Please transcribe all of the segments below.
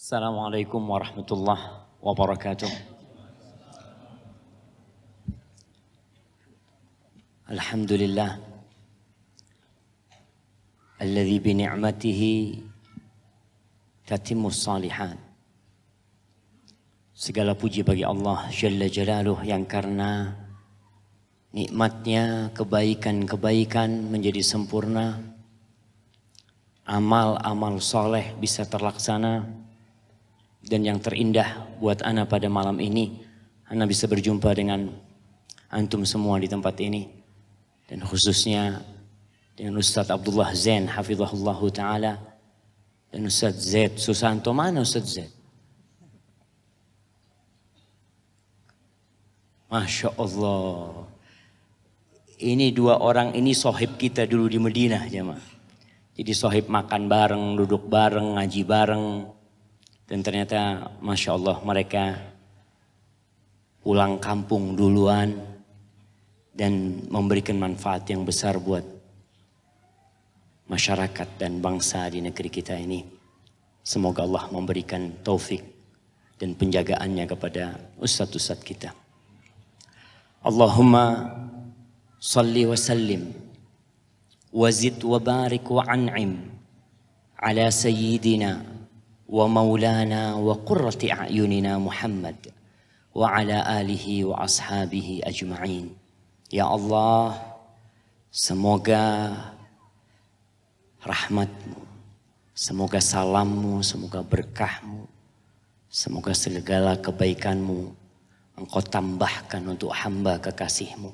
Assalamualaikum warahmatullahi wabarakatuh. Alhamdulillah alladzi bi ni'matihi tatimmus shalihat. Segala puji bagi Allah Jalla Jalaluh yang karena nikmatnya kebaikan-kebaikan menjadi sempurna, amal-amal soleh bisa terlaksana. Dan yang terindah buat ana pada malam ini, ana bisa berjumpa dengan antum semua di tempat ini. Dan khususnya dengan Ustadz Abdullah Zain hafizahullahu ta'ala. Dan Ustadz Zaid Susanto. Mana Ustadz Zaid? Masya Allah. Ini dua orang ini sohib kita dulu di Madinah jemaah. Jadi sohib makan bareng, duduk bareng, ngaji bareng. Dan ternyata Masya Allah mereka pulang kampung duluan dan memberikan manfaat yang besar buat masyarakat dan bangsa di negeri kita ini. Semoga Allah memberikan taufik dan penjagaannya kepada ustadz-ustadz kita. Allahumma salli wa sallim wa zid wa barik wa an'im ala sayyidina wa maulana wa qurrati a'yunina Muhammad wa ala alihi wa ashabihi ajma'in. Ya Allah, semoga rahmatmu, semoga salammu, semoga berkahmu, semoga segala kebaikanmu Engkau tambahkan untuk hamba kekasihmu,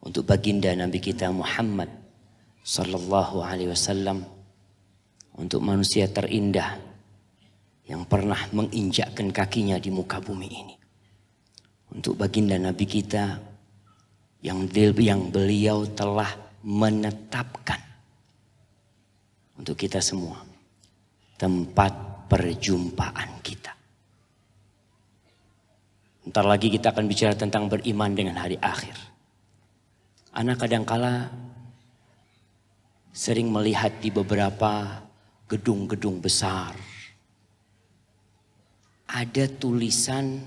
untuk baginda Nabi kita Muhammad sallallahu alaihi wasallam, untuk manusia terindah yang pernah menginjakkan kakinya di muka bumi ini. Untuk baginda Nabi kita yang beliau telah menetapkan untuk kita semua tempat perjumpaan kita. Ntar lagi kita akan bicara tentang beriman dengan hari akhir. Ana kadangkala sering melihat di beberapa gedung-gedung besar ada tulisan,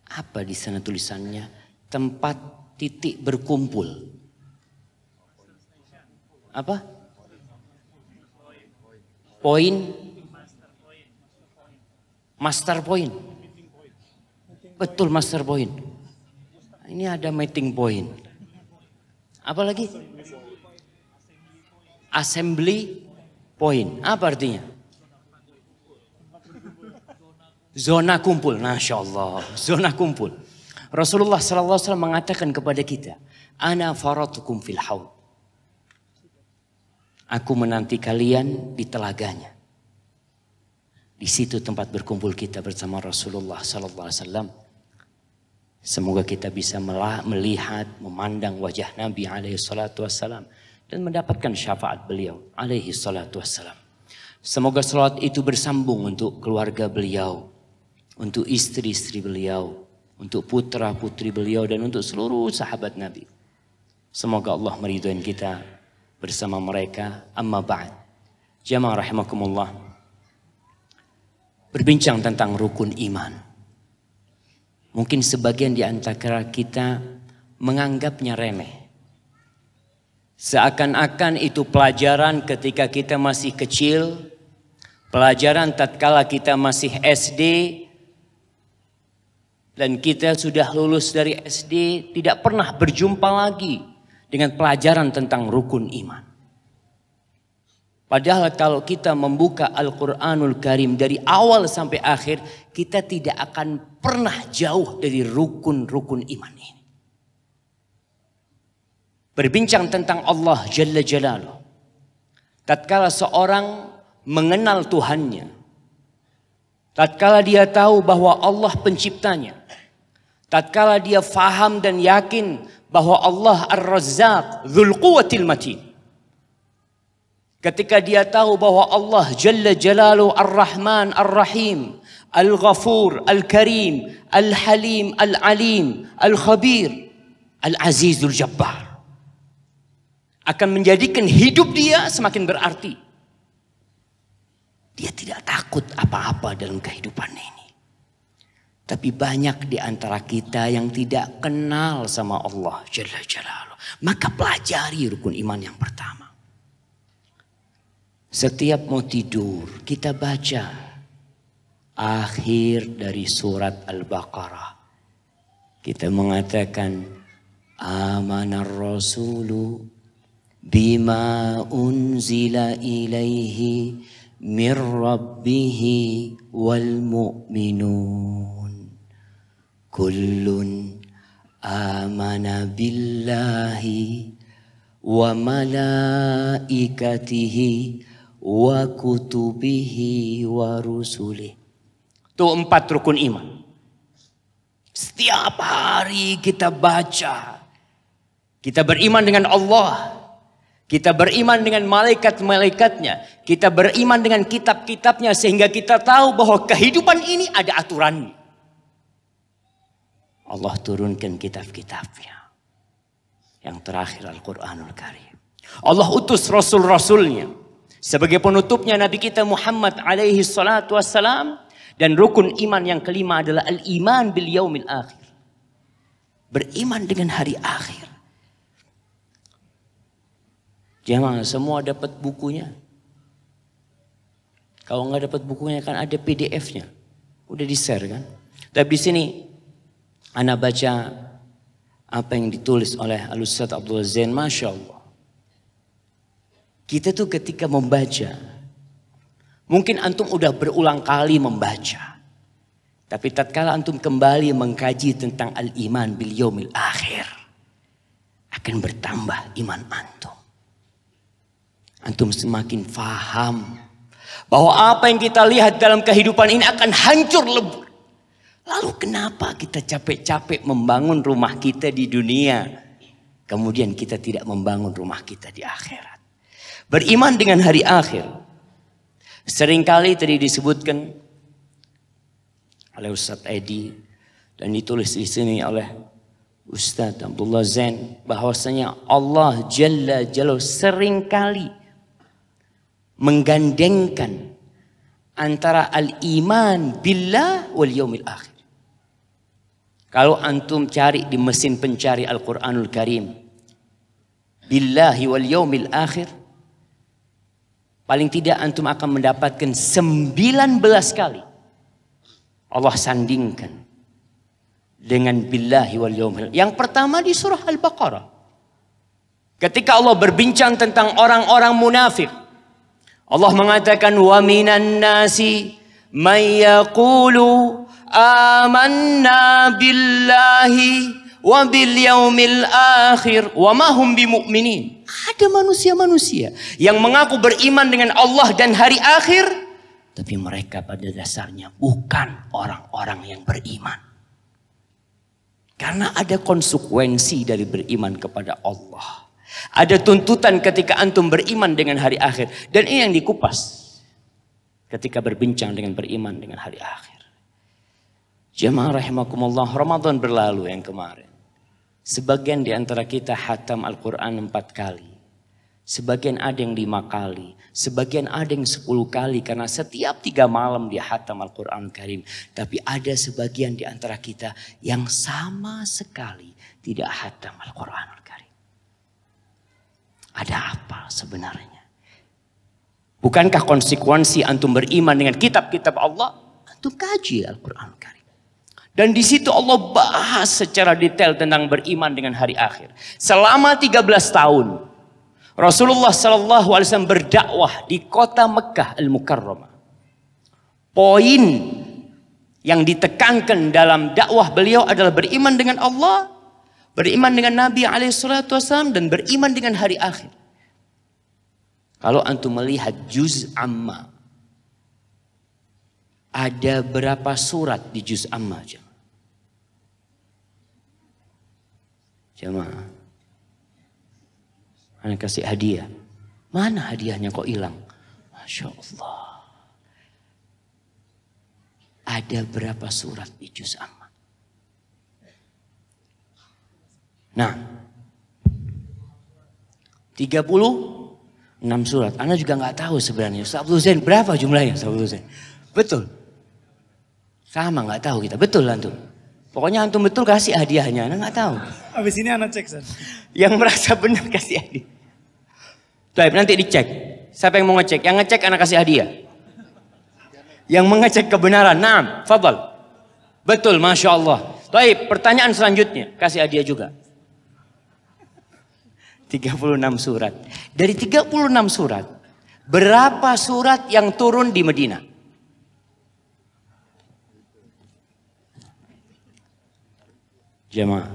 apa di sana tulisannya? Tempat titik berkumpul. Apa? Poin? Master point. Betul, master point. Ini ada meeting point. Apa lagi? Assembly point. Apa artinya? Zona kumpul. Masya Allah. Zona kumpul. Rasulullah SAW mengatakan kepada kita, Ana faratukum fil haud. Aku menanti kalian di telaganya. Di situ tempat berkumpul kita bersama Rasulullah SAW. Semoga kita bisa melihat, memandang wajah Nabi SAW dan mendapatkan syafaat beliau SAW. Semoga salawat itu bersambung untuk keluarga beliau, untuk istri-istri beliau, untuk putra-putri beliau, dan untuk seluruh sahabat Nabi. Semoga Allah meridhai kita bersama mereka. Amma ba'd. Jamaah rahimakumullah. Berbincang tentang rukun iman. Mungkin sebagian di antara kita menganggapnya remeh. Seakan-akan itu pelajaran ketika kita masih kecil, pelajaran tatkala kita masih SD, dan kita sudah lulus dari SD, tidak pernah berjumpa lagi dengan pelajaran tentang rukun iman. Padahal kalau kita membuka Al-Quranul Karim dari awal sampai akhir, kita tidak akan pernah jauh dari rukun-rukun iman ini. Berbincang tentang Allah Jalla Jalaluh. Tatkala seorang mengenal Tuhannya, tatkala dia tahu bahwa Allah penciptanya, tatkala dia faham dan yakin bahwa Allah Ar-Razzaq Dzul Quwwatil Matin, ketika dia tahu bahwa Allah Jalla Jalaluhu Ar-Rahman Ar-Rahim, Al-Ghafur Al-Karim, Al-Halim Al-Alim, Al-Khabir, Al-Azizul Jabbar, akan menjadikan hidup dia semakin berarti. Dia tidak takut apa-apa dalam kehidupan ini. Tapi banyak di antara kita yang tidak kenal sama Allah Jalla Jalaluh. Maka pelajari rukun iman yang pertama. Setiap mau tidur kita baca akhir dari surat Al-Baqarah. Kita mengatakan amanar rasulu bima unzila ilaihi min rabbihi wal mu'minun. Kullun amana billahi wa malaikatihi wa kutubihi wa rusulih. Itu 4 rukun iman. Setiap hari kita baca. Kita beriman dengan Allah. Kita beriman dengan malaikat-malaikatnya. Kita beriman dengan kitab-kitabnya. Sehingga kita tahu bahwa kehidupan ini ada aturannya. Allah turunkan kitab-kitabnya. Yang terakhir Al-Quranul Karim. Allah utus Rasul-Rasulnya. Sebagai penutupnya Nabi kita Muhammad alaihi salatu wassalam. Dan rukun iman yang kelima adalah al-iman bil yaumil akhir. Beriman dengan hari akhir. Jemaah semua dapat bukunya. Kalau nggak dapat bukunya kan ada PDF-nya. Udah di-share kan. Tapi di sini ana baca apa yang ditulis oleh Al-Ustaz Abdul Zain. Masya Allah. Kita tuh ketika membaca. Mungkin antum udah berulang kali membaca. Tapi tatkala antum kembali mengkaji tentang al-iman bil yaumil akhir. Akan bertambah iman antum. Antum semakin faham. Bahwa apa yang kita lihat dalam kehidupan ini akan hancur lebur. Lalu kenapa kita capek-capek membangun rumah kita di dunia. Kemudian kita tidak membangun rumah kita di akhirat. Beriman dengan hari akhir. Seringkali tadi disebutkan oleh Ustaz Edi. Dan ditulis di sini oleh Ustaz Abdullah Zain. Bahwasanya Allah Jalla Jalaluhu seringkali menggandengkan antara al-iman billah wal yaumil akhir. Kalau antum cari di mesin pencari Al-Quranul Karim. Billahi wal yaumil akhir. Paling tidak antum akan mendapatkan 19 kali. Allah sandingkan. Dengan billahi wal yaumil akhir. Yang pertama di surah Al-Baqarah. Ketika Allah berbincang tentang orang-orang munafik. Allah mengatakan wa minan nasi may yaqulu amanna billahi wa bil yaumil akhir wa ma hum bimu'minin. Ada manusia-manusia yang mengaku beriman dengan Allah dan hari akhir, tapi mereka pada dasarnya bukan orang-orang yang beriman. Karena ada konsekuensi dari beriman kepada Allah. Ada tuntutan ketika antum beriman dengan hari akhir. Dan ini yang dikupas ketika berbincang dengan beriman dengan hari akhir. Jemaah rahimakumullah, Ramadan berlalu yang kemarin. Sebagian di antara kita khatam Al-Quran 4 kali. Sebagian ada yang 5 kali. Sebagian ada yang 10 kali. Karena setiap 3 malam dia khatam Al-Quran Karim. Tapi ada sebagian di antara kita yang sama sekali tidak khatam Al-Quran Karim. Ada apa sebenarnya? Bukankah konsekuensi antum beriman dengan kitab-kitab Allah? Antum kaji Al-Quran Karim. Dan di situ Allah bahas secara detail tentang beriman dengan hari akhir. Selama 13 tahun Rasulullah SAW berdakwah di kota Mekah Al-Mukarramah. Poin yang ditekankan dalam dakwah beliau adalah beriman dengan Allah, beriman dengan Nabi SAW, dan beriman dengan hari akhir. Kalau antum melihat juz amma, ada berapa surat di juz amma? Jemaah, anak kasih hadiah. Mana hadiahnya kok hilang? Masya Allah. Ada berapa surat di juz amma? Nah, 30 6 surat. Ana juga nggak tahu sebenarnya. Ustaz Abdul Zain berapa jumlahnya Ustaz Abdul Zain? Betul. Sama nggak tahu kita. Betul antum. Pokoknya antum betul kasih hadiahnya. Ana nggak tahu. Habis ini Ana cek, San. Yang merasa benar kasih hadiah. Baik, nanti dicek. Siapa yang mau ngecek? Yang ngecek anak kasih hadiah. Yang mengecek kebenaran. Naam, fadal. Betul, Masya Allah. Baik, pertanyaan selanjutnya. Kasih hadiah juga. 36 surat. Dari 36 surat, berapa surat yang turun di Madinah? Jemaah.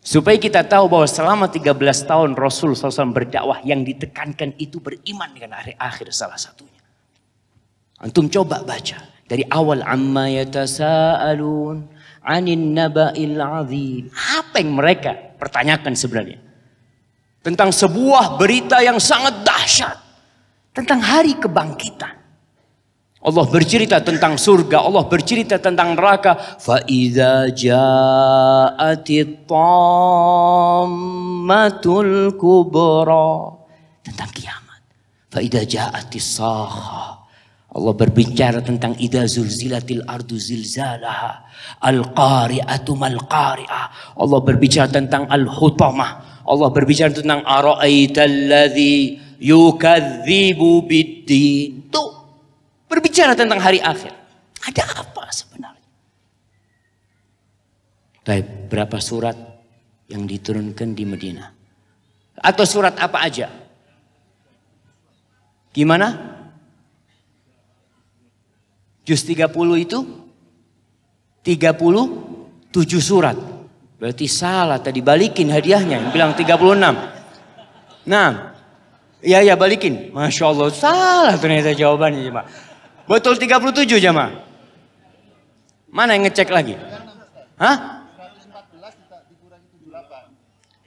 Supaya kita tahu bahwa selama 13 tahun Rasul SAW berdakwah, yang ditekankan itu beriman dengan hari akhir salah satunya. Antum coba baca. Dari awal amma yatasaalun anin naba'il azim. Apa yang mereka pertanyakan sebenarnya? Tentang sebuah berita yang sangat dahsyat. Tentang hari kebangkitan. Allah bercerita tentang surga, Allah bercerita tentang neraka. Fa idza ja'atit tammatul kubra. Tentang kiamat. Fa idza ja'atis sakha. Allah berbicara tentang idza zulzilatil ardu zilzalaha. Al-qari'atu mal qari'ah. Allah berbicara tentang al-hutamah. Allah berbicara tentang ara'aital ladzi yukadzibu biddin. Tuh. Berbicara tentang hari akhir. Ada apa sebenarnya? Baik, berapa surat yang diturunkan di Madinah? Atau surat apa aja? Gimana? Juz 30 itu 37 surat. Berarti salah tadi, balikin hadiahnya. Yang bilang 36. Nah, ya balikin. Masya Allah, salah ternyata jawabannya jemaah. Betul 37 jemaah. Mana yang ngecek lagi? Hah? 114 dikurangi 78.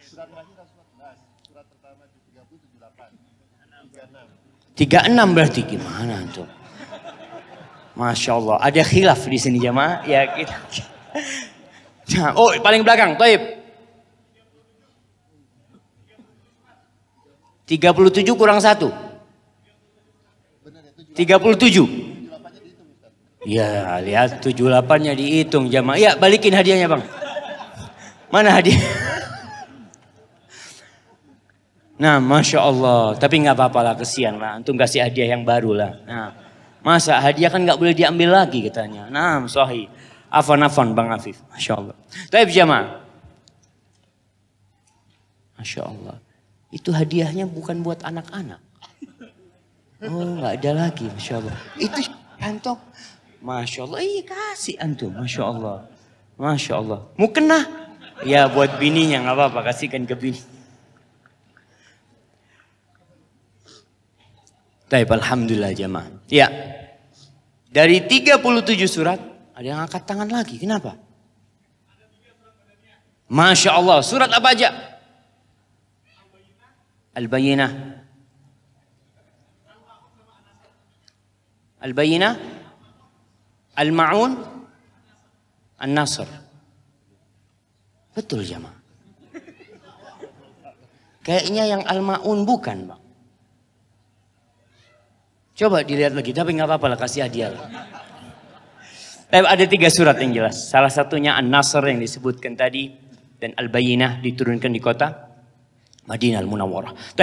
Surat terakhir 114. Surat pertama 30 78. 36 berarti gimana tuh? Masya Allah, ada khilaf di sini jemaah. Ya kita. Oh, paling belakang, Taib. 37 kurang 1. 37. Ya, lihat 78-nya dihitung jamaah. Ya, balikin hadiahnya, Bang. Mana hadiah? Nah, Masya Allah. Tapi nggak apa-apa lah, kesian lah. Antum kasih hadiah yang baru lah. Nah, masa hadiah kan nggak boleh diambil lagi katanya. Nah, sahih. Afan-afan Bang Afif. Masya Allah. Taib jamaah. Masya Allah. Itu hadiahnya bukan buat anak-anak. Oh, nggak ada lagi, Masya Allah. Itu kantong. Masya Allah, iya kasih antum, Masya Allah. Masya Allah. Mau kena? Ya buat bininya, nggak apa-apa, kasihkan ke bini. Baik, alhamdulillah jamaah. Ya, dari 37 surat, ada yang angkat tangan lagi, kenapa? Masya Allah, surat apa aja? Al-Bayyinah. Al-Bayyinah. Al-Ma'un, An-Nasr. Betul jamaah. Kayaknya yang Al-Ma'un bukan, Bang. Coba dilihat lagi, tapi nggak apa-apa lah, kasih hadiah. Ada 3 surat yang jelas. Salah satunya An-Nasr yang disebutkan tadi, dan Al-Bayyinah diturunkan di kota Madinah Al-Munawwarah.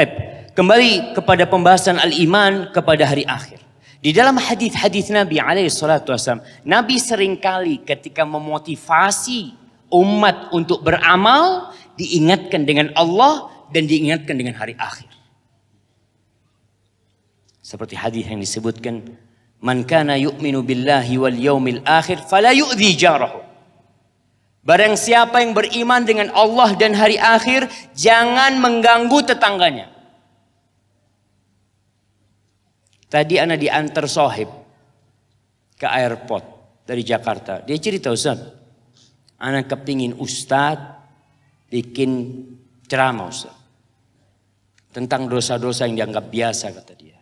Kembali kepada pembahasan al-iman kepada hari akhir. Di dalam hadis-hadis Nabi SAW, Nabi seringkali ketika memotivasi umat untuk beramal, diingatkan dengan Allah dan diingatkan dengan hari akhir. Seperti hadis yang disebutkan, "Man kana yu'minu billahi wal yaumil akhir fala yu'dhi jarahu." Barang siapa yang beriman dengan Allah dan hari akhir, jangan mengganggu tetangganya. Tadi anak diantar sohib ke airport dari Jakarta. Dia cerita, Ustaz, anak kepingin Ustadz bikin ceramah Ustaz. Tentang dosa-dosa yang dianggap biasa kata dia.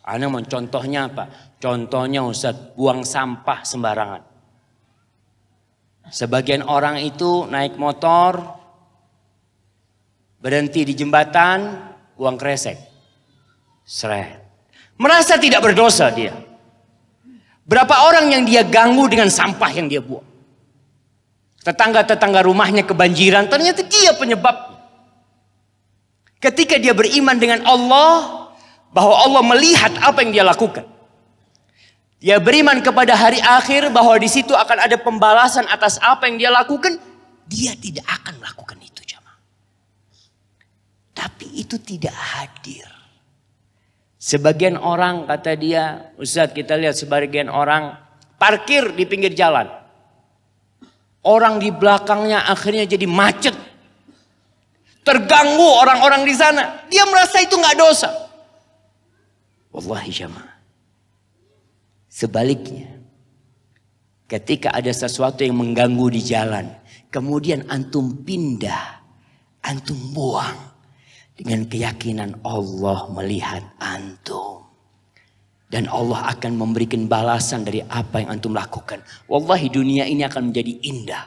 Anak mau contohnya apa? Contohnya Ustaz, buang sampah sembarangan. Sebagian orang itu naik motor, berhenti di jembatan, Uang kresek. Seret. Merasa tidak berdosa dia. Berapa orang yang dia ganggu dengan sampah yang dia buang. Tetangga-tetangga rumahnya kebanjiran, ternyata dia penyebabnya. Ketika dia beriman dengan Allah, bahwa Allah melihat apa yang dia lakukan. Dia beriman kepada hari akhir, bahwa di situ akan ada pembalasan atas apa yang dia lakukan. Dia tidak akan melakukan itu, jamaah. Tapi itu tidak hadir. Sebagian orang, kata dia, Ustaz, kita lihat sebagian orang parkir di pinggir jalan. Orang di belakangnya akhirnya jadi macet. Terganggu orang-orang di sana. Dia merasa itu nggak dosa. Wallahi jamaah. Sebaliknya. Ketika ada sesuatu yang mengganggu di jalan. Kemudian antum pindah. Antum buang. Dengan keyakinan Allah melihat antum. Dan Allah akan memberikan balasan dari apa yang antum lakukan. Wallahi dunia ini akan menjadi indah.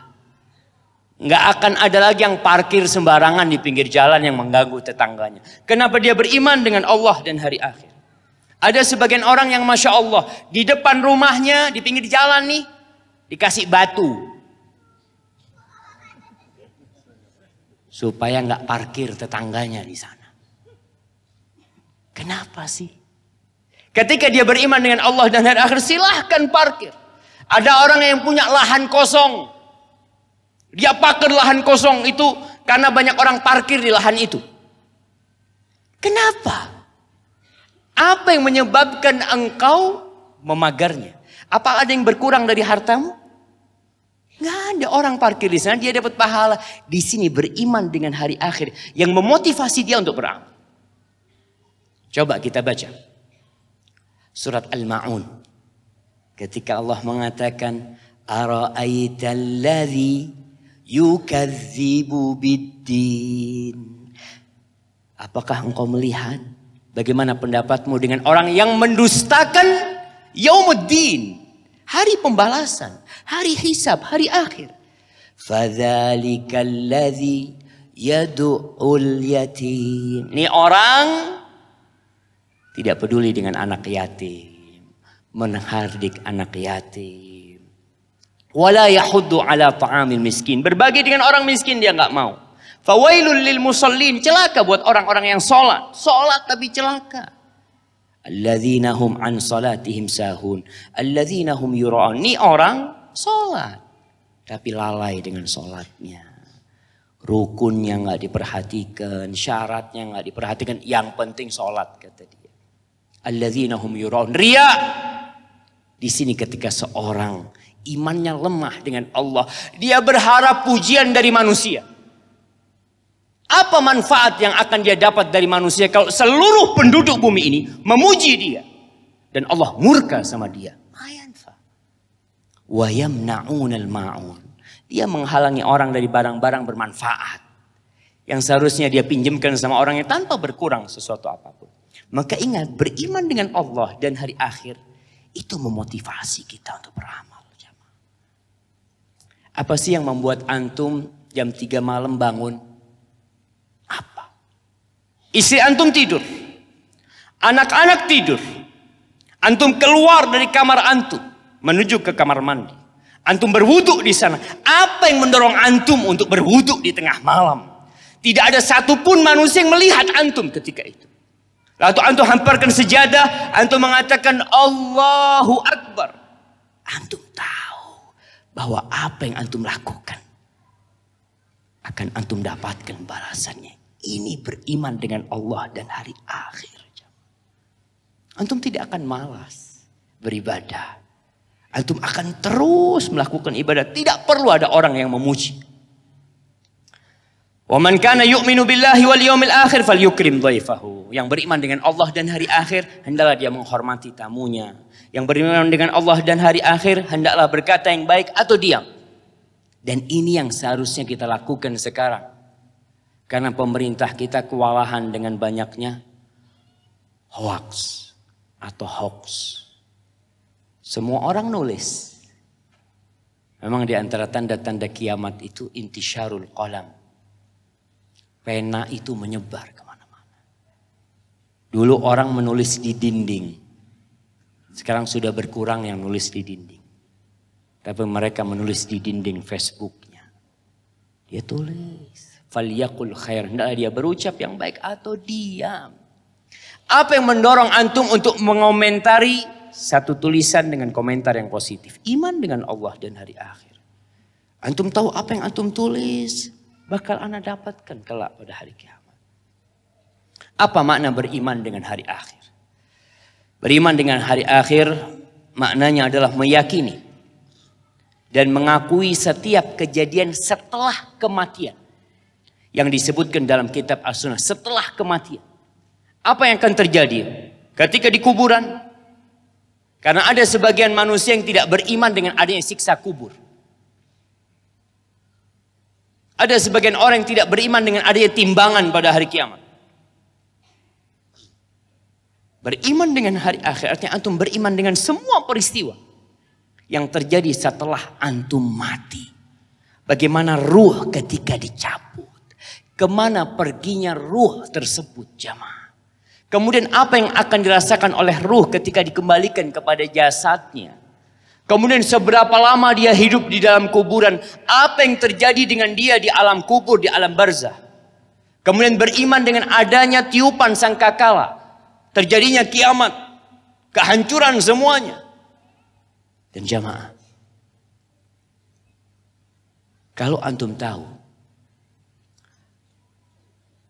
Nggak akan ada lagi yang parkir sembarangan di pinggir jalan yang mengganggu tetangganya. Kenapa dia beriman dengan Allah dan hari akhir? Ada sebagian orang yang Masya Allah. Di depan rumahnya, di pinggir jalan nih. Dikasih batu. Supaya nggak parkir tetangganya di sana. Kenapa sih? Ketika dia beriman dengan Allah dan hari akhir, silahkan parkir. Ada orang yang punya lahan kosong. Dia parkir lahan kosong itu karena banyak orang parkir di lahan itu. Kenapa? Apa yang menyebabkan engkau memagarnya? Apa ada yang berkurang dari hartamu? Nggak ada, orang parkir di sana, dia dapat pahala. Di sini beriman dengan hari akhir yang memotivasi dia untuk beramal. Coba kita baca surat Al-Ma'un. Ketika Allah mengatakan, ara'aital ladzi yukadzibu biddin. Apakah engkau melihat bagaimana pendapatmu dengan orang yang mendustakan yaumuddin, hari pembalasan, hari hisab, hari akhir. Fadzalikal ladzi yad'ul yatim. Ini orang tidak peduli dengan anak yatim, menghardik anak yatim. Wala yahuddu ala ta'amil miskin. Berbagi dengan orang miskin dia nggak mau. Fawailul lil musallin. Celaka buat orang-orang yang sholat. Sholat tapi celaka. Alladzina hum an salatihim sahun. Alladzina hum yura'un. Ini orang sholat. Tapi lalai dengan sholatnya. Rukunnya nggak diperhatikan. Syaratnya nggak diperhatikan. Yang penting sholat, kata dia. Alladzina hum yura'un. Riya. Di sini ketika seorang imannya lemah dengan Allah. Dia berharap pujian dari manusia. Apa manfaat yang akan dia dapat dari manusia kalau seluruh penduduk bumi ini memuji dia. Dan Allah murka sama dia. Wa yamna'unal ma'un. Dia menghalangi orang dari barang-barang bermanfaat. Yang seharusnya dia pinjamkan sama orangnya tanpa berkurang sesuatu apapun. Maka ingat, beriman dengan Allah dan hari akhir. Itu memotivasi kita untuk beramal. Apa sih yang membuat antum jam 3 malam bangun? Apa? Istri antum tidur. Anak-anak tidur. Antum keluar dari kamar antum. Menuju ke kamar mandi. Antum berwuduk di sana. Apa yang mendorong antum untuk berwuduk di tengah malam? Tidak ada satupun manusia yang melihat antum ketika itu. Lalu antum hamparkan sejadah. Antum mengatakan Allahu Akbar. Antum tahu bahwa apa yang antum lakukan akan antum dapatkan balasannya. Ini beriman dengan Allah dan hari akhir. Antum tidak akan malas beribadah. Antum akan terus melakukan ibadah. Tidak perlu ada orang yang memuji. Wa man kana yu'minu billahi wal yawmil akhir falyukrim dhaifahu. Yang beriman dengan Allah dan hari akhir, hendaklah dia menghormati tamunya. Yang beriman dengan Allah dan hari akhir, hendaklah berkata yang baik atau diam. Dan ini yang seharusnya kita lakukan sekarang. Karena pemerintah kita kewalahan dengan banyaknya hoax atau hoax. Semua orang nulis. Memang di antara tanda-tanda kiamat itu intisyarul qalam. Pena itu menyebar kemana-mana. Dulu orang menulis di dinding. Sekarang sudah berkurang yang nulis di dinding. Tapi mereka menulis di dinding Facebooknya. Dia tulis. Falyaqul khair. Hendaklah dia berucap yang baik atau diam. Apa yang mendorong antum untuk mengomentari satu tulisan dengan komentar yang positif? Iman dengan Allah dan hari akhir. Antum tahu apa yang antum tulis bakal ana dapatkan kelak pada hari kiamat. Apa makna beriman dengan hari akhir? Beriman dengan hari akhir maknanya adalah meyakini dan mengakui setiap kejadian setelah kematian. Yang disebutkan dalam kitab As-Sunnah, setelah kematian. Apa yang akan terjadi ketika di kuburan? Karena ada sebagian manusia yang tidak beriman dengan adanya siksa kubur. Ada sebagian orang yang tidak beriman dengan adanya timbangan pada hari kiamat. Beriman dengan hari akhir artinya antum beriman dengan semua peristiwa yang terjadi setelah antum mati. Bagaimana ruh ketika dicabut. Kemana perginya ruh tersebut jamaah. Kemudian apa yang akan dirasakan oleh ruh ketika dikembalikan kepada jasadnya. Kemudian seberapa lama dia hidup di dalam kuburan. Apa yang terjadi dengan dia di alam kubur, di alam barzah. Kemudian beriman dengan adanya tiupan sangkakala. Terjadinya kiamat. Kehancuran semuanya. Dan jamaah. Kalau antum tahu.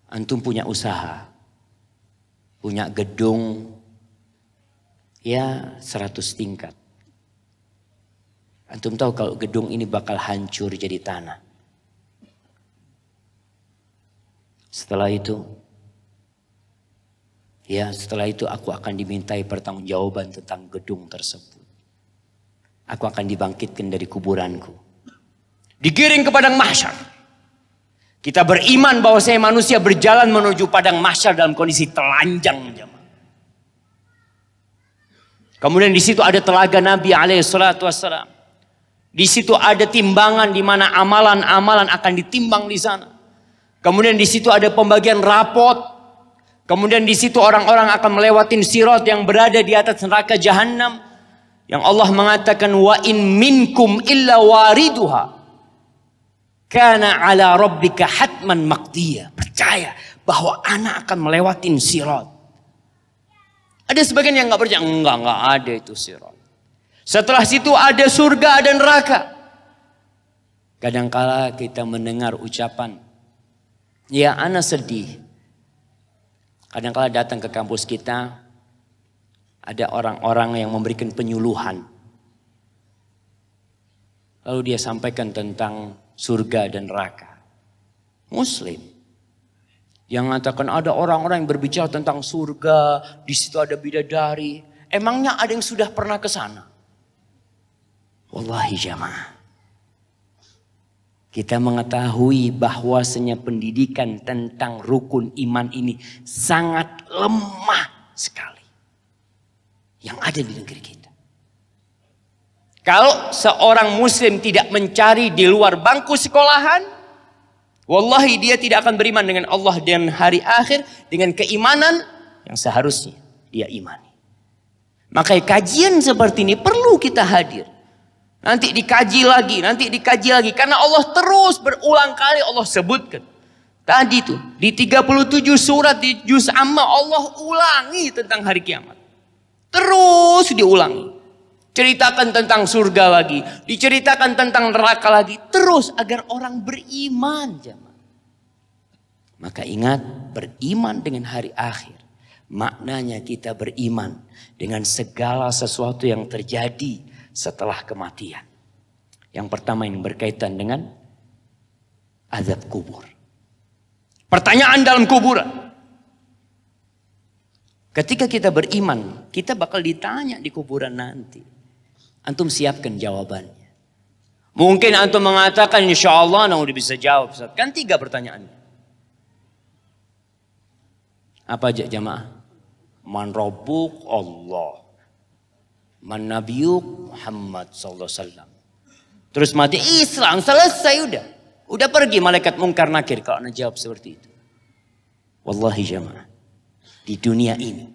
Antum punya usaha. Punya gedung. Ya 100 tingkat. Antum tahu kalau gedung ini bakal hancur jadi tanah. Setelah itu aku akan dimintai pertanggungjawaban tentang gedung tersebut. Aku akan dibangkitkan dari kuburanku. Digiring ke padang mahsyar. Kita beriman bahwa saya manusia berjalan menuju padang mahsyar dalam kondisi telanjang. Kemudian di situ ada telaga Nabi alaihissalam. Di situ ada timbangan di mana amalan-amalan akan ditimbang di sana. Kemudian di situ ada pembagian rapot. Kemudian di situ orang-orang akan melewati sirat yang berada di atas neraka jahanam. Yang Allah mengatakan wa in minkum illa wariduha. Kana ala rabbika hatman maqdiya. Percaya bahwa anak akan melewati sirat. Ada sebagian yang enggak percaya. Enggak ada itu sirat. Setelah situ ada surga, ada neraka. Kadangkala kita mendengar ucapan. Ya ana sedih. Kadangkala datang ke kampus kita, ada orang-orang yang memberikan penyuluhan. Lalu dia sampaikan tentang surga dan neraka. Muslim. Yang mengatakan ada orang-orang yang berbicara tentang surga, di situ ada bidadari. Emangnya ada yang sudah pernah ke sana? Wallahi jamaah. Kita mengetahui bahwasanya pendidikan tentang rukun iman ini sangat lemah sekali. Yang ada di negeri kita. Kalau seorang muslim tidak mencari di luar bangku sekolahan. Wallahi dia tidak akan beriman dengan Allah dan hari akhir. Dengan keimanan yang seharusnya dia imani. Makanya kajian seperti ini perlu kita hadir. Nanti dikaji lagi. Karena Allah terus berulang kali Allah sebutkan. Tadi tuh di 37 surat di juz amma Allah ulangi tentang hari kiamat. Terus diulangi. Ceritakan tentang surga lagi. Diceritakan tentang neraka lagi. Terus agar orang beriman. Maka ingat beriman dengan hari akhir. Maknanya kita beriman dengan segala sesuatu yang terjadi setelah kematian. Yang pertama yang berkaitan dengan azab kubur. Pertanyaan dalam kuburan. Ketika kita beriman, kita bakal ditanya di kuburan nanti. Antum siapkan jawabannya. Mungkin antum mengatakan insya Allah udah bisa jawab. Kan 3 pertanyaan. Apa aja jamaah? Man rabbuk Allah. Man nabiyuk Muhammad sallallahu alaihi wasallam. Terus mati Islam selesai udah. Udah pergi malaikat mungkar nakir kalau anda jawab seperti itu. Wallahi jamaah. di dunia ini.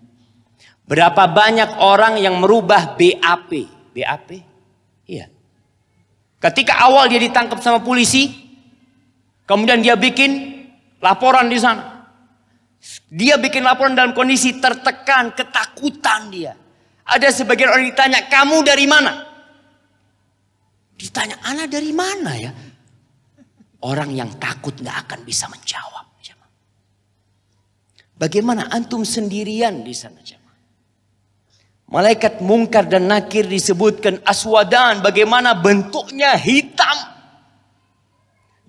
Berapa banyak orang yang merubah BAP? BAP? Iya. Ketika awal dia ditangkap sama polisi, kemudian dia bikin laporan di sana. Dia bikin laporan dalam kondisi tertekan, ketakutan dia. Ada sebagian orang ditanya, kamu dari mana? Ditanya, ana dari mana ya? Orang yang takut gak akan bisa menjawab. Bagaimana antum sendirian di sana, jemaah? Malaikat mungkar dan nakir disebutkan aswadan, bagaimana bentuknya hitam.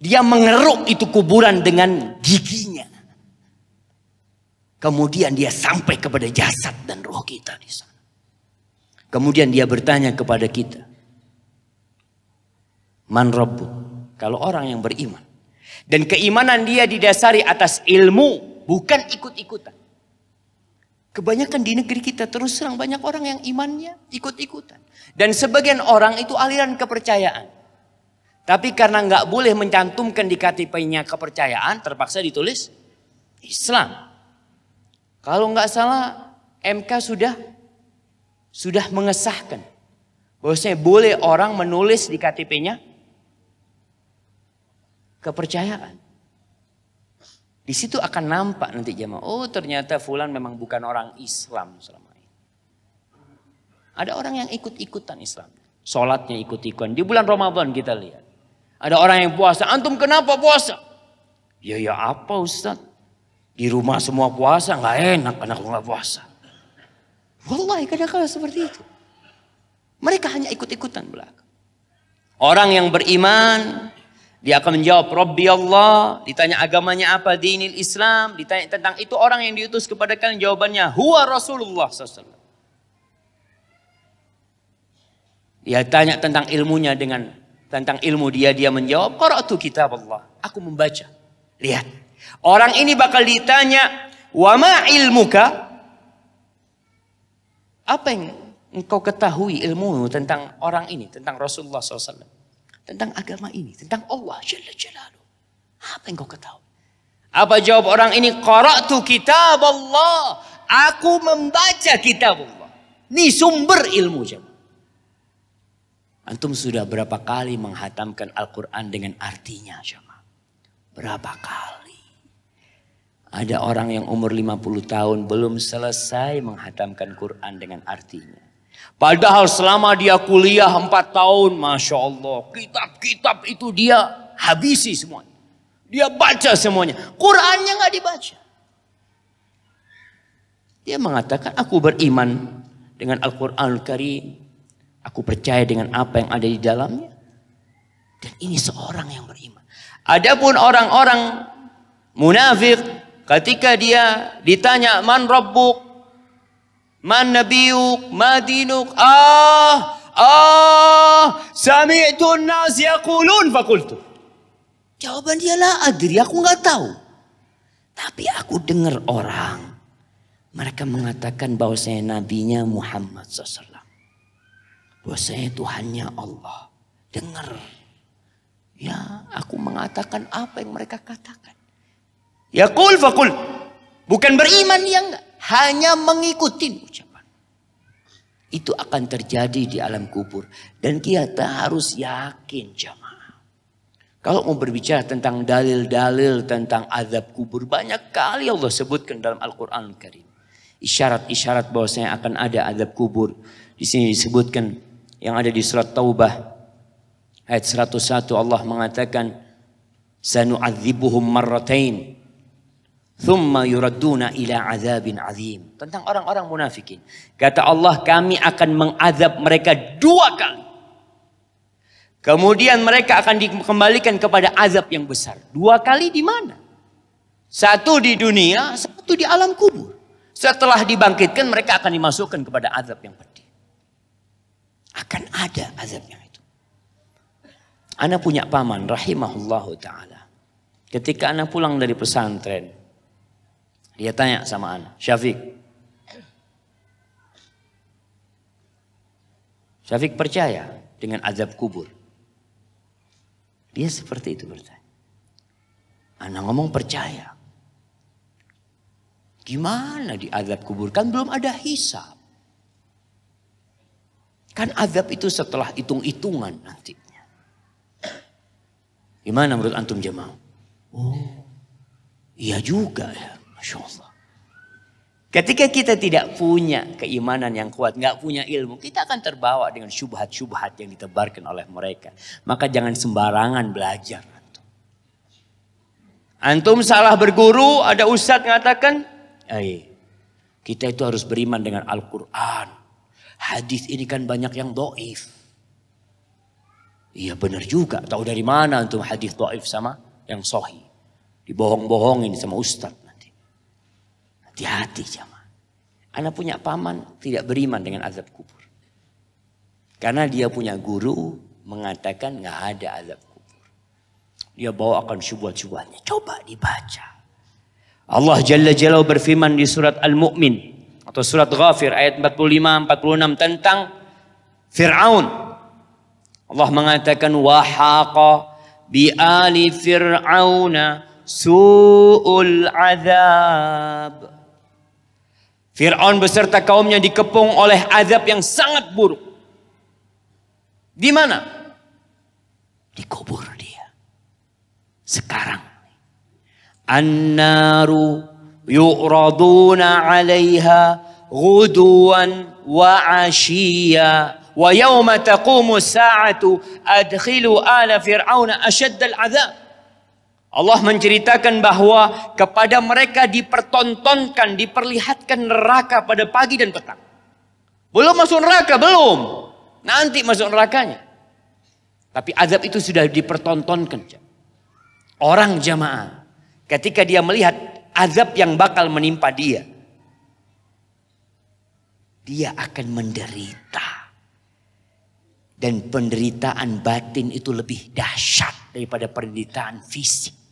Dia mengeruk itu kuburan dengan giginya. Kemudian dia sampai kepada jasad dan roh kita di sana. Kemudian dia bertanya kepada kita, man rabbuk? Kalau orang yang beriman dan keimanan dia didasari atas ilmu, bukan ikut-ikutan. Kebanyakan di negeri kita terus terang banyak orang yang imannya ikut-ikutan. Dan sebagian orang itu aliran kepercayaan. Tapi karena nggak boleh mencantumkan di KTP-nya kepercayaan, terpaksa ditulis Islam. Kalau nggak salah MK sudah mengesahkan bahwasanya boleh orang menulis di KTP-nya kepercayaan. Di situ akan nampak nanti jemaah. Oh, ternyata fulan memang bukan orang Islam selama ini. Ada orang yang ikut-ikutan Islam. Sholatnya ikut-ikutan. Di bulan Ramadan kita lihat. Ada orang yang puasa. Antum kenapa puasa? Ya apa Ustaz? Di rumah semua puasa. Nggak enak anak nggak puasa. Wallahi kadang-kadang seperti itu. Mereka hanya ikut-ikutan belakang. Orang yang beriman, dia akan menjawab Rabbi Allah. Ditanya agamanya apa, dinil Islam. Ditanya tentang itu orang yang diutus kepada kalian, jawabannya huwa Rasulullah SAW. Dia tanya tentang ilmunya, dengan tentang ilmu dia menjawab qara'tu kitab Allah. Aku membaca. Lihat, orang ini bakal ditanya wa ma ilmuka? Apa yang engkau ketahui ilmu tentang orang ini, tentang Rasulullah SAW? Tentang agama ini, tentang Allah Jalla Jalaluh. Apa yang kau ketahui? Apa jawab orang ini? Qara'tu kitab Allah. Aku membaca kitab Allah. Ini sumber ilmu jemaah. Antum sudah berapa kali menghatamkan Al-Quran dengan artinya jemaah? Berapa kali? Ada orang yang umur 50 tahun belum selesai menghatamkan Quran dengan artinya. Padahal selama dia kuliah 4 tahun, Masya Allah, kitab-kitab itu dia habisi semuanya. Dia baca semuanya. Qurannya nggak dibaca. Dia mengatakan, aku beriman dengan Al-Quranul Karim. Aku percaya dengan apa yang ada di dalamnya. Dan ini seorang yang beriman. Adapun orang-orang munafik, ketika dia ditanya, man rabbuk? Man nabiyuk, ma dinuk, sami'tu an-nas yaqulun faqultu. Jawaban dia la adri, aku nggak tahu. Tapi aku dengar orang, mereka mengatakan bahwasanya nabinya Muhammad SAW. Bahwasanya Tuhannya Allah. Dengar. Ya, aku mengatakan apa yang mereka katakan. Yaqul faqul. Bukan beriman dia enggak. Hanya mengikuti ucapan. Itu akan terjadi di alam kubur. Dan kita harus yakin jamaah. Kalau mau berbicara tentang dalil-dalil tentang azab kubur. Banyak kali Allah sebutkan dalam Al-Quran Al-Karim. Isyarat-isyarat bahwasanya akan ada azab kubur. Di sini disebutkan yang ada di surat Taubah. Ayat 101 Allah mengatakan. Sanu'adzibuhum marratain. Thumma yuradduna ila azabin azim. Tentang orang-orang munafikin. Kata Allah, kami akan mengazab mereka 2 kali. Kemudian mereka akan dikembalikan kepada azab yang besar. 2 kali di mana? 1 di dunia, 1 di alam kubur. Setelah dibangkitkan mereka akan dimasukkan kepada azab yang pedih. Akan ada azab yang itu. Ana punya paman rahimahullahu ta'ala. Ketika ana pulang dari pesantren. Dia tanya sama ana, Syafiq percaya dengan azab kubur? Dia seperti itu bertanya. Ana ngomong percaya. Gimana di azab kubur? Kan belum ada hisab. Kan azab itu setelah hitung-hitungan nantinya. Gimana menurut antum jemaah? Oh, iya juga ya, Masya Allah. Ketika kita tidak punya keimanan yang kuat, nggak punya ilmu, kita akan terbawa dengan syubhat-syubhat yang ditebarkan oleh mereka. Maka jangan sembarangan belajar. Antum salah berguru, ada ustadz mengatakan, kita itu harus beriman dengan Al-Quran. Hadis ini kan banyak yang dhaif. Iya benar juga. Tahu dari mana antum hadis dhaif sama yang sahih? Dibohong-bohongin sama ustadz nanti. Hati-hati jamaah. Anak punya paman tidak beriman dengan azab kubur. Karena dia punya guru mengatakan nggak ada azab kubur. Dia bawakan syubhat-syubhatnya. Coba dibaca. Allah Jalla Jalla berfirman di surat Al-Mu'min atau surat Ghafir ayat 45-46 tentang Fir'aun. Allah mengatakan wa haqa bi ali fir'auna su'ul azab. Fir'aun beserta kaumnya dikepung oleh azab yang sangat buruk. Di mana? Di kubur dia. Sekarang. An-naru yu'raduna 'alaiha ghuduwan wa 'ashiyya wa yawma taqumu as-sa'atu adkhilu ala fir'auna ashaddal 'adzab. Allah menceritakan bahwa kepada mereka dipertontonkan, diperlihatkan neraka pada pagi dan petang. Belum masuk neraka, belum. Nanti masuk nerakanya. Tapi azab itu sudah dipertontonkan. Orang jamaah, ketika dia melihat azab yang bakal menimpa dia, dia akan menderita. Dan penderitaan batin itu lebih dahsyat daripada penderitaan fisik.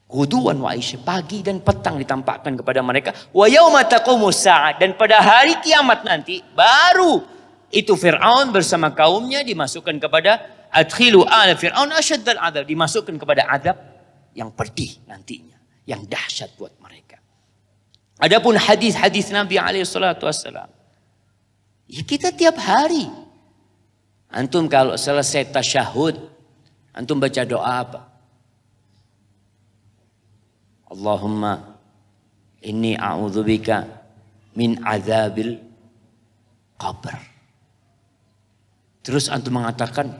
Ghuduwan wa isya, pagi dan petang ditampakkan kepada mereka. Wa yauma taqumu sa'ah, dan pada hari kiamat nanti baru itu Fir'aun bersama kaumnya dimasukkan kepada adkhilu ala fir'aun asyaddal adzab, dimasukkan kepada azab yang pedih nantinya, yang dahsyat buat mereka. Adapun hadis-hadis Nabi alaihi salatu wassalam, ya kita tiap hari. Antum kalau selesai tasyahud, antum baca doa apa? Allahumma inni a'udzubika min azabil qabr. Terus antum mengatakan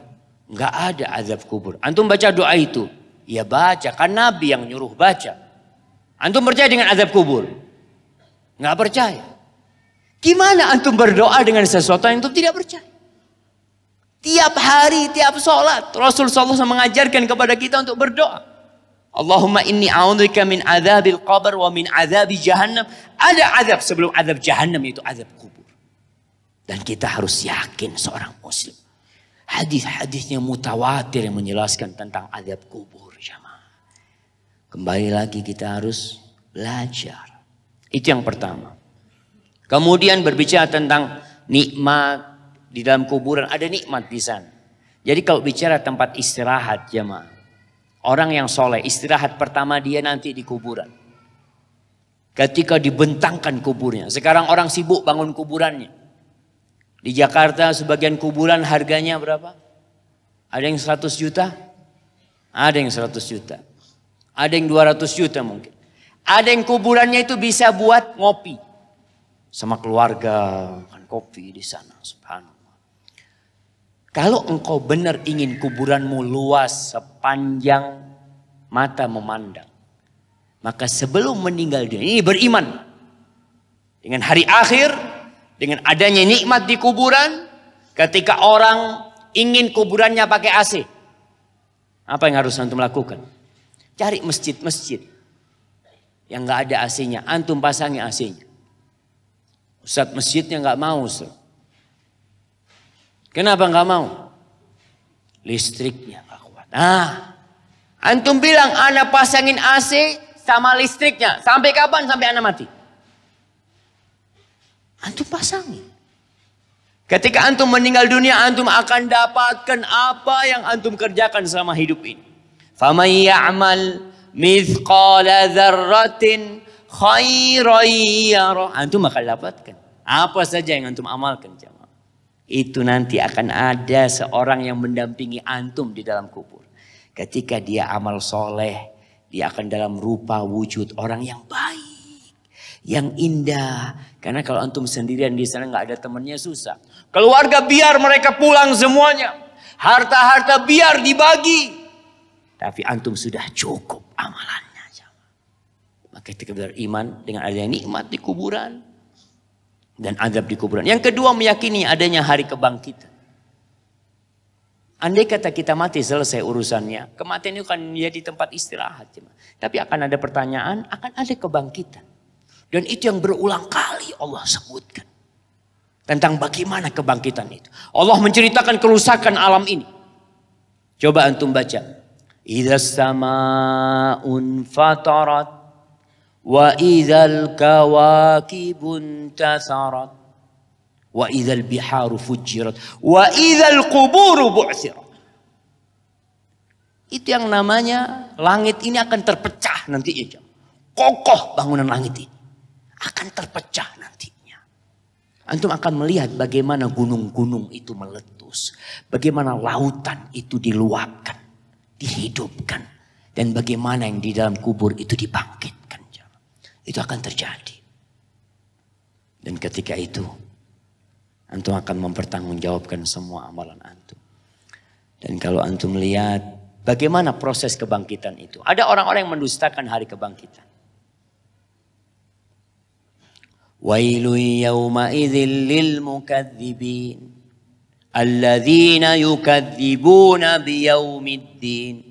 enggak ada azab kubur. Antum baca doa itu. Ya baca, kan Nabi yang nyuruh baca. Antum percaya dengan azab kubur? Enggak percaya. Gimana antum berdoa dengan sesuatu yang antum tidak percaya? Tiap hari, tiap sholat, Rasulullah SAW mengajarkan kepada kita untuk berdoa. Allahumma inni a'udzubika min azabil qabr wa min azabi jahannam. Ada azab sebelum azab jahannam, yaitu azab kubur. Dan kita harus yakin seorang muslim. Hadis-hadisnya mutawatir yang menjelaskan tentang azab kubur. Kembali lagi kita harus belajar. Itu yang pertama. Kemudian berbicara tentang nikmat di dalam kuburan. Ada nikmat di sana. Jadi kalau bicara tempat istirahat jemaah. Orang yang soleh, istirahat pertama dia nanti di kuburan. Ketika dibentangkan kuburnya. Sekarang orang sibuk bangun kuburannya. Di Jakarta sebagian kuburan harganya berapa? Ada yang 100 juta? Ada yang 100 juta. Ada yang 200 juta mungkin. Ada yang kuburannya itu bisa buat ngopi. Sama keluarga, kan kopi di sana. Subhanallah. Kalau engkau benar ingin kuburanmu luas sepanjang mata memandang, maka sebelum meninggal dunia, ini beriman dengan hari akhir, dengan adanya nikmat di kuburan. Ketika orang ingin kuburannya pakai AC, apa yang harus antum lakukan? Cari masjid-masjid yang nggak ada AC-nya, antum pasangi AC-nya. Ustaz, masjidnya nggak mau, Ustaz. Kenapa nggak mau? Listriknya nggak kuat. Nah, antum bilang ana pasangin AC sama listriknya. Sampai kapan? Sampai ana mati. Antum pasangin. Ketika antum meninggal dunia, antum akan dapatkan apa yang antum kerjakan selama hidup ini. Faman ya'mal mithqala dzarratin khairan yarah. Antum akan dapatkan. Apa saja yang antum amalkan jemaah. Itu nanti akan ada seorang yang mendampingi antum di dalam kubur. Ketika dia amal soleh, dia akan dalam rupa wujud orang yang baik, yang indah. Karena kalau antum sendirian di sana nggak ada temannya susah. Keluarga biar mereka pulang semuanya, harta-harta biar dibagi, tapi antum sudah cukup amalannya. Maka kita beriman dengan adanya nikmat di kuburan dan azab di kuburan. Yang kedua, meyakini adanya hari kebangkitan. Andai kata kita mati selesai urusannya, kematian itu kan menjadi tempat istirahat. Tapi akan ada pertanyaan, akan ada kebangkitan. Dan itu yang berulang kali Allah sebutkan. Tentang bagaimana kebangkitan itu. Allah menceritakan kerusakan alam ini. Coba antum baca. Idza sama'un fatarat wa idzal kawakibun tatharat. Wa idzal biharu fujirat wa idzal quburu bu'tsirat. Itu yang namanya langit ini akan terpecah nantinya. Kokoh bangunan langit ini akan terpecah nantinya. Antum akan melihat bagaimana gunung-gunung itu meletus, bagaimana lautan itu diluapkan, dihidupkan, dan bagaimana yang di dalam kubur itu dibangkitkan. Itu akan terjadi. Dan ketika itu antum akan mempertanggungjawabkan semua amalan antum. Dan kalau antum lihat bagaimana proses kebangkitan itu. Ada orang-orang yang mendustakan hari kebangkitan. Wailun yawma idzil lil mukadzibin alladzina yukadzibuna biyaumiddin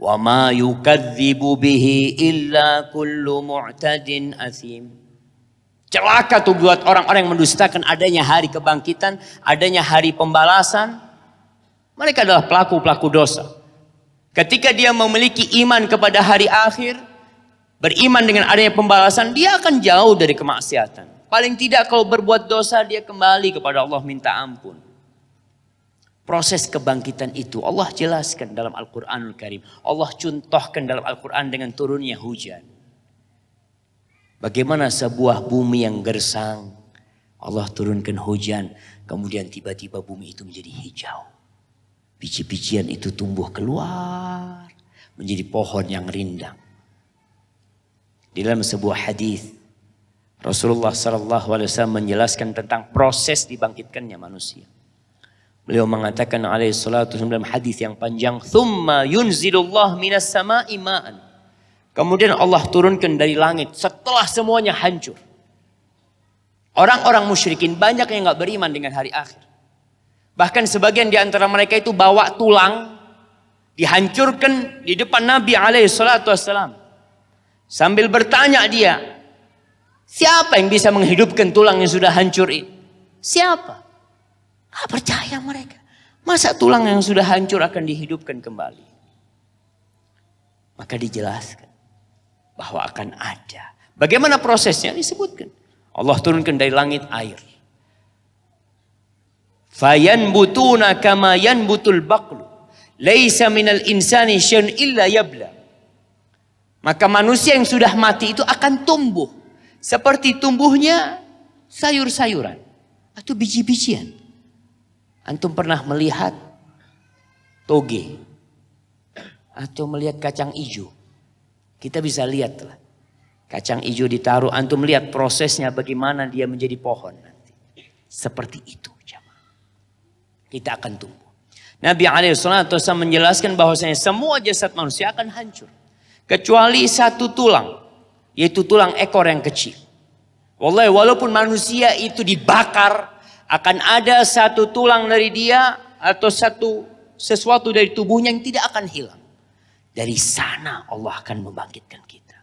wa ma yukadzibu bihi illa kullu mu'tadin asim. Celaka tuh buat orang-orang yang mendustakan adanya hari kebangkitan, adanya hari pembalasan. Mereka adalah pelaku-pelaku dosa. Ketika dia memiliki iman kepada hari akhir, beriman dengan adanya pembalasan, dia akan jauh dari kemaksiatan. Paling tidak kalau berbuat dosa, dia kembali kepada Allah minta ampun. Proses kebangkitan itu Allah jelaskan dalam Al-Quranul Karim. Allah contohkan dalam Al-Quran dengan turunnya hujan. Bagaimana sebuah bumi yang gersang, Allah turunkan hujan, kemudian tiba-tiba bumi itu menjadi hijau. Biji-bijian itu tumbuh keluar, menjadi pohon yang rindang. Di dalam sebuah hadis, Rasulullah SAW menjelaskan tentang proses dibangkitkannya manusia. Beliau mengatakan alaihi salatu dalam hadis yang panjang, "Tsumma yunzilullah minas sama'i ma'an." Kemudian Allah turunkan dari langit setelah semuanya hancur. Orang-orang musyrikin banyak yang gak beriman dengan hari akhir. Bahkan sebagian di antara mereka itu bawa tulang, dihancurkan di depan Nabi SAW. Sambil bertanya dia, siapa yang bisa menghidupkan tulang yang sudah hancur ini? Siapa? Gak percaya mereka. Masa tulang yang sudah hancur akan dihidupkan kembali? Maka dijelaskan bahwa akan ada. Bagaimana prosesnya disebutkan. Allah turunkan dari langit air. Fayanbutuna kama yanbutul baqlu. Laisa minal insani syai'un illa yabla. Maka manusia yang sudah mati itu akan tumbuh. Seperti tumbuhnya sayur-sayuran. Atau biji-bijian. Antum pernah melihat toge. Atau melihat kacang hijau. Kita bisa lihat lah. Kacang hijau ditaruh, antum lihat prosesnya bagaimana dia menjadi pohon nanti. Seperti itu jamaah. Kita akan tumbuh. Nabi SAW menjelaskan bahwasanya semua jasad manusia akan hancur. Kecuali satu tulang. Yaitu tulang ekor yang kecil. Wallahi walaupun manusia itu dibakar, akan ada satu tulang dari dia atau sesuatu dari tubuhnya yang tidak akan hilang. Dari sana Allah akan membangkitkan kita.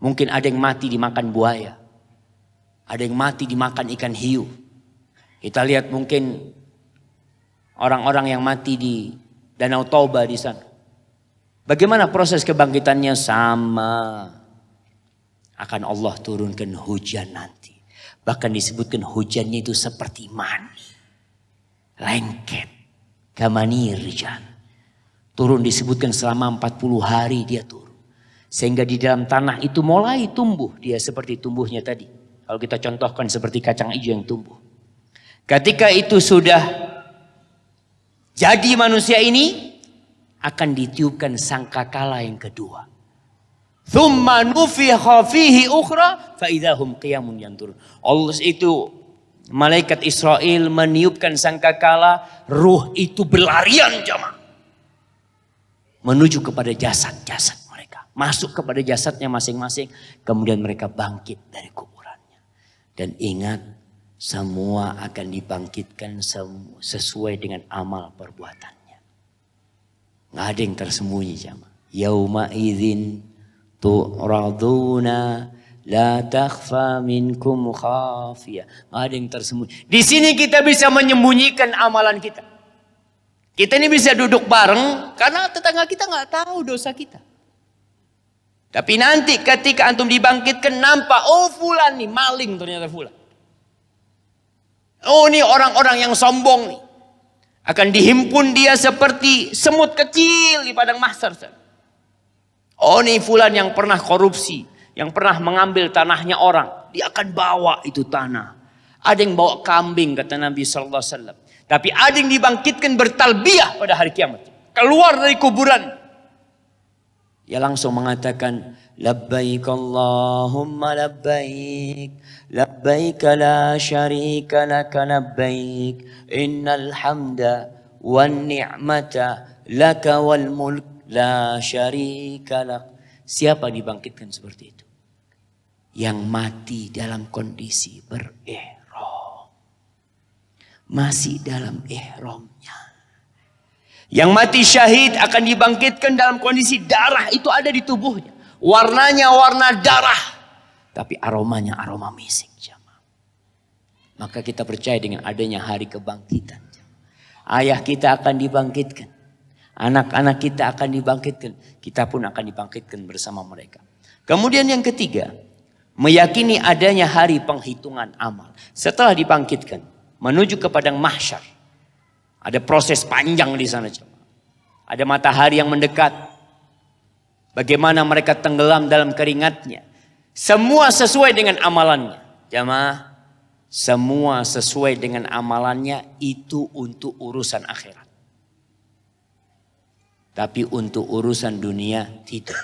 Mungkin ada yang mati dimakan buaya. Ada yang mati dimakan ikan hiu. Kita lihat mungkin orang-orang yang mati di Danau Toba di sana. Bagaimana proses kebangkitannya? Sama. Akan Allah turunkan hujan nanti. Bahkan disebutkan hujannya itu seperti mani. Lengket. Kamani rijal. Turun disebutkan selama 40 hari dia turun. Sehingga di dalam tanah itu mulai tumbuh dia seperti tumbuhnya tadi. Kalau kita contohkan seperti kacang hijau yang tumbuh. Ketika itu sudah jadi manusia ini, akan ditiupkan sangkakala yang kedua. Thumma nufikha fihi ukhra fa idahum qiyamun yanzurun. Allah itu, malaikat Israel meniupkan sangkakala, ruh itu berlarian jemaah menuju kepada jasad-jasad mereka. Masuk kepada jasadnya masing-masing, kemudian mereka bangkit dari kuburannya. Dan ingat, semua akan dibangkitkan sesuai dengan amal perbuatannya. Nggak ada yang tersembunyi jemaah. Yauma idzin tu'raduna la takhfa minkum khafiyah. Nggak ada yang tersembunyi. Di sini kita bisa menyembunyikan amalan kita. Kita ini bisa duduk bareng karena tetangga kita nggak tahu dosa kita. Tapi nanti ketika antum dibangkitkan nampak, oh fulan nih maling ternyata fulan. Oh ini orang-orang yang sombong nih. Akan dihimpun dia seperti semut kecil di padang mahsyar. Oh ini fulan yang pernah korupsi, yang pernah mengambil tanahnya orang, dia akan bawa itu tanah. Ada yang bawa kambing kata Nabi sallallahu alaihi wasallam. Tapi ada yang dibangkitkan bertalbiyah pada hari kiamat. Keluar dari kuburan. Dia langsung mengatakan, labbaik Allahumma labbaik. Labbaik la syarika laka labbaik. Innal hamda wan ni'mata laka wal mulk la syarika lak. Siapa dibangkitkan seperti itu? Yang mati dalam kondisi berihram. Masih dalam ihramnya. Yang mati syahid akan dibangkitkan dalam kondisi darah itu ada di tubuhnya. Warnanya warna darah. Tapi aromanya aroma misik. Maka kita percaya dengan adanya hari kebangkitan. Ayah kita akan dibangkitkan. Anak-anak kita akan dibangkitkan. Kita pun akan dibangkitkan bersama mereka. Kemudian yang ketiga. Meyakini adanya hari penghitungan amal. Setelah dibangkitkan. Menuju ke padang mahsyar. Ada proses panjang di sana. Ada matahari yang mendekat. Bagaimana mereka tenggelam dalam keringatnya. Semua sesuai dengan amalannya. Jamaah. Semua sesuai dengan amalannya itu untuk urusan akhirat. Tapi untuk urusan dunia tidak.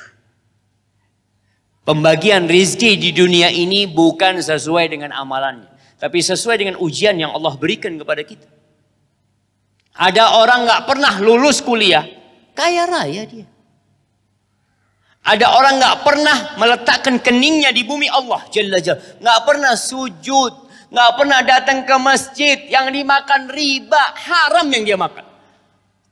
Pembagian rizki di dunia ini bukan sesuai dengan amalannya. Tapi sesuai dengan ujian yang Allah berikan kepada kita. Ada orang gak pernah lulus kuliah. Kaya raya dia. Ada orang gak pernah meletakkan keningnya di bumi Allah. Gak pernah sujud. Gak pernah datang ke masjid. Yang dimakan riba. Haram yang dia makan.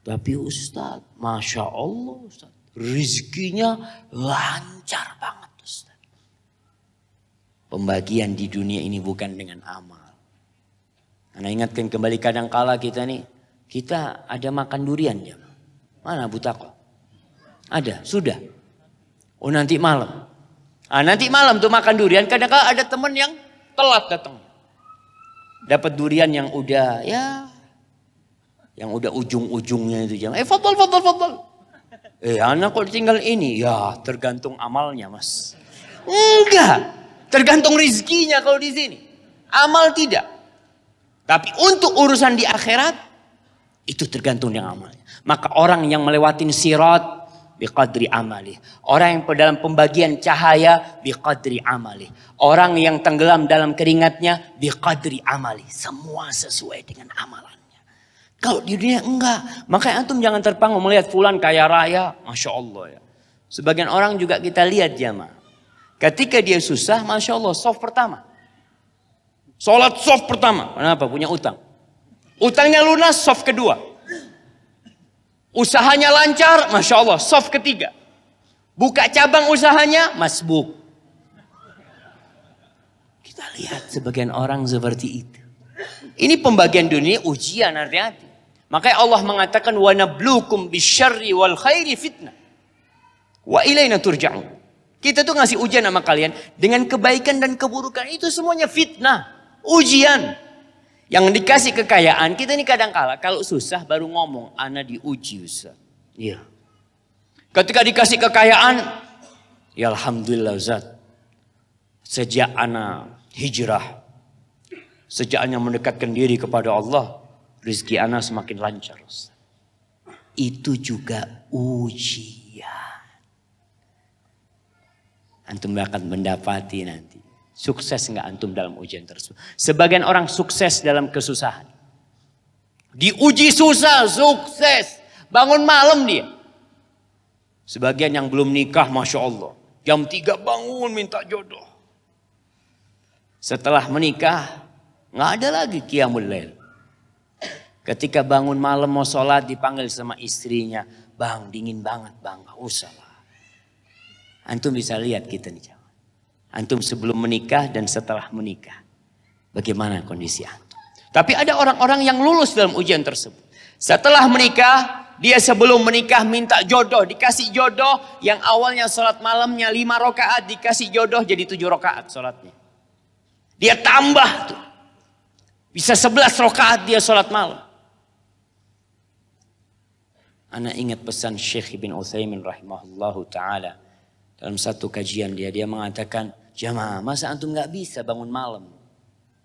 Tapi Ustaz. Masya Allah Ustaz. Rizkinya lancar banget Ustaz. Pembagian di dunia ini bukan dengan amal. Karena ingatkan kembali kadangkala kita nih. Kita ada makan durian ya. Mana Abu Tako? Ada, sudah. Oh nanti malam. Nanti malam tuh makan durian. Kadang-kadang ada teman yang telat datang. Dapat durian yang udah ya. Yang udah ujung-ujungnya itu jam. Fadol. Anak kok tinggal ini. Ya tergantung amalnya mas. Enggak. Tergantung rizkinya kalau di sini. Amal tidak. Tapi untuk urusan di akhirat. Itu tergantung dengan amalnya. Maka orang yang melewatin sirat biqadri amalih. Orang yang dalam pembagian cahaya biqadri amalih. Orang yang tenggelam dalam keringatnya biqadri amalih. Semua sesuai dengan amalannya. Kalau di dunia enggak. Makanya antum jangan terpangu melihat fulan kaya raya. Masya Allah ya. Sebagian orang juga kita lihat jamaah. Ketika dia susah, Masya Allah, soft pertama. Sholat soft pertama. Kenapa? Punya utang. Utangnya lunas, soft kedua. Usahanya lancar, Masya Allah, soft ketiga. Buka cabang usahanya, masbuk. Kita lihat sebagian orang seperti itu. Ini pembagian dunia ujian, hati-hati. Makanya Allah mengatakan, wa nablukum bisyarri wal khairi fitnah. Wa ilaina turja'un. Kita tuh ngasih ujian sama kalian dengan kebaikan dan keburukan. Itu semuanya fitnah, ujian. Yang dikasih kekayaan, kita ini kadang-kala kalau susah baru ngomong, ana diuji Ustaz. Iya. Ketika dikasih kekayaan, Ya Alhamdulillah Ustaz. Sejak ana hijrah, sejak ana mendekatkan diri kepada Allah, rezeki ana semakin lancar Ustaz. Itu juga ujian. Antum akan mendapati nanti. Sukses enggak antum dalam ujian tersebut? Sebagian orang sukses dalam kesusahan. Diuji susah, sukses. Bangun malam dia. Sebagian yang belum nikah, Masya Allah. Jam 3 bangun minta jodoh. Setelah menikah, nggak ada lagi qiyamul lail. Ketika bangun malam mau sholat dipanggil sama istrinya. Bang, dingin banget bang, nggak usah lah. Antum bisa lihat kita nih. Antum sebelum menikah dan setelah menikah. Bagaimana kondisi antum. Tapi ada orang-orang yang lulus dalam ujian tersebut. Setelah menikah, dia sebelum menikah minta jodoh. Dikasih jodoh yang awalnya sholat malamnya 5 rakaat. Dikasih jodoh jadi 7 rakaat sholatnya. Dia tambah tuh. Bisa 11 rakaat dia sholat malam. Ana ingat pesan Syekh Ibn Utsaimin rahimahullahu ta'ala. Dalam satu kajian dia mengatakan, jamaah masa antum gak bisa bangun malam?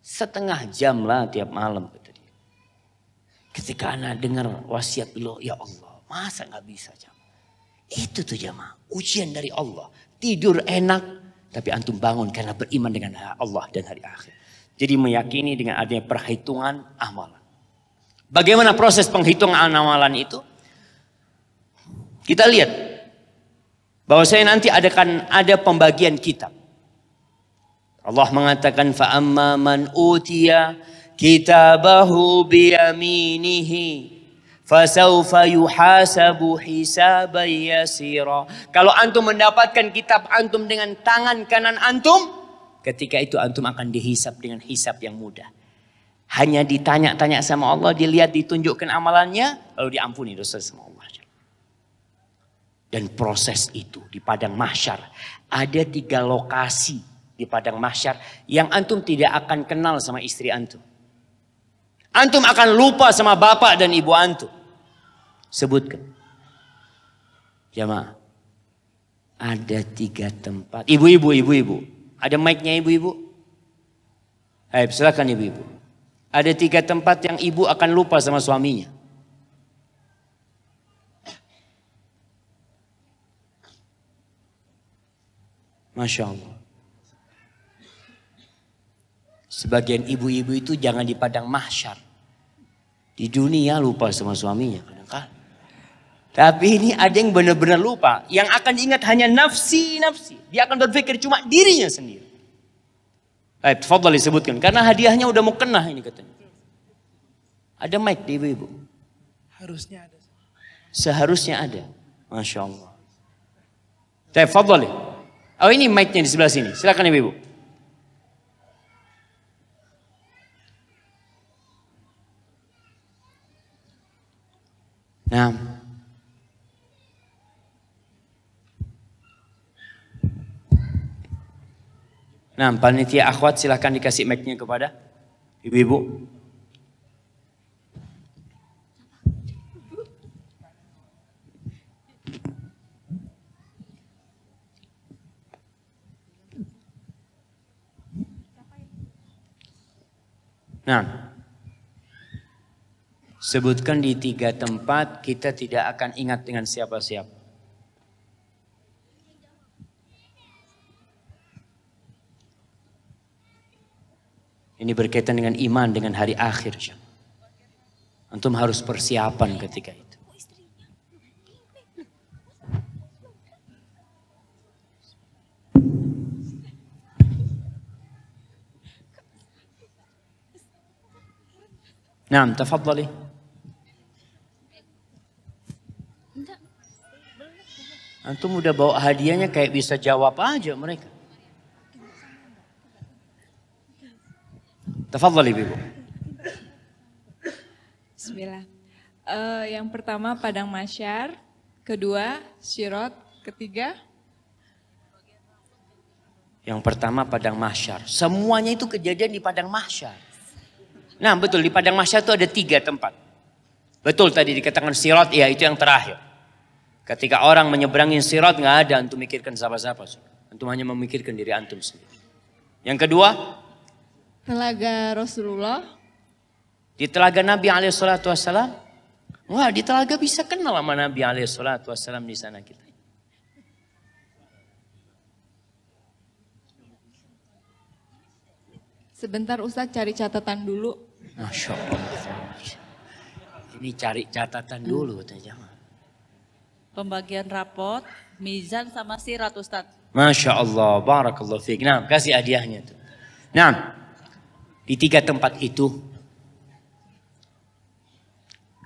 Setengah jam lah tiap malam. Kata dia. Ketika ana dengar wasiat beliau, ya Allah masa gak bisa jamaah? Itu tuh jamaah, ujian dari Allah. Tidur enak, tapi antum bangun karena beriman dengan Allah dan hari akhir. Jadi meyakini dengan adanya perhitungan amalan. Bagaimana proses penghitungan amalan itu? Kita lihat bahwasanya nanti ada pembagian kitab. Allah mengatakan fa amma man utiya kitabahu biyaminihi fasawfa yuhasabu hisaban yasira. Kalau antum mendapatkan kitab antum dengan tangan kanan antum, ketika itu antum akan dihisab dengan hisab yang mudah. Hanya ditanya-tanya sama Allah, dilihat ditunjukkan amalannya, lalu diampuni dosa sama Allah. Dan proses itu di padang mahsyar. Ada 3 lokasi di padang mahsyar yang antum tidak akan kenal sama istri antum. Antum akan lupa sama bapak dan ibu antum. Sebutkan. Jamaah. Ada 3 tempat. Ibu-ibu. Ada mic-nya ibu-ibu? Ayo silakan ibu-ibu. Ada 3 tempat yang ibu akan lupa sama suaminya. Masya Allah. Sebagian ibu-ibu itu jangan di padang mahsyar. Di dunia lupa sama suaminya kadang-kadang. Tapi ini ada yang benar-benar lupa. Yang akan diingat hanya nafsi. Dia akan berpikir cuma dirinya sendiri. Baik, tafadhal disebutkan. Karena hadiahnya udah mau kena ini katanya. Ada mic di ibu-ibu? Harusnya ada. Seharusnya ada. Masya Allah. Tafadhal. Oh ini mic-nya di sebelah sini. Silakan ibu-ibu. Nah. Nah, panitia akhwat silakan dikasih mic-nya kepada ibu-ibu. Nah, sebutkan di 3 tempat kita tidak akan ingat dengan siapa-siapa. Ini berkaitan dengan iman, dengan hari akhir. Antum harus persiapan ketika itu. Nah, tafadhali. Antum udah bawa hadiahnya kayak bisa jawab aja mereka. Tafadhali ibu. Bismillah. Yang pertama padang mahsyar, kedua sirat, ketiga. Yang pertama padang mahsyar. Semuanya itu kejadian di padang mahsyar. Nah betul, di padang mahsyar itu ada 3 tempat. Betul tadi dikatakan sirat, ya itu yang terakhir. Ketika orang menyeberangi sirat nggak ada antum mikirkan siapa-siapa. Antum hanya memikirkan diri antum sendiri. Yang kedua, Telaga Rasulullah. di telaga Nabi SAW. Wah, di telaga bisa kenal sama Nabi SAW di sana kita. Sebentar Ustadz cari catatan dulu. Masya Allah. Ini cari catatan dulu katanya. Pembagian rapot, mizan sama sirat Ustadz. Masya Allah, barakallahu fiik. Nah, kasih hadiahnya tuh. Nah, di 3 tempat itu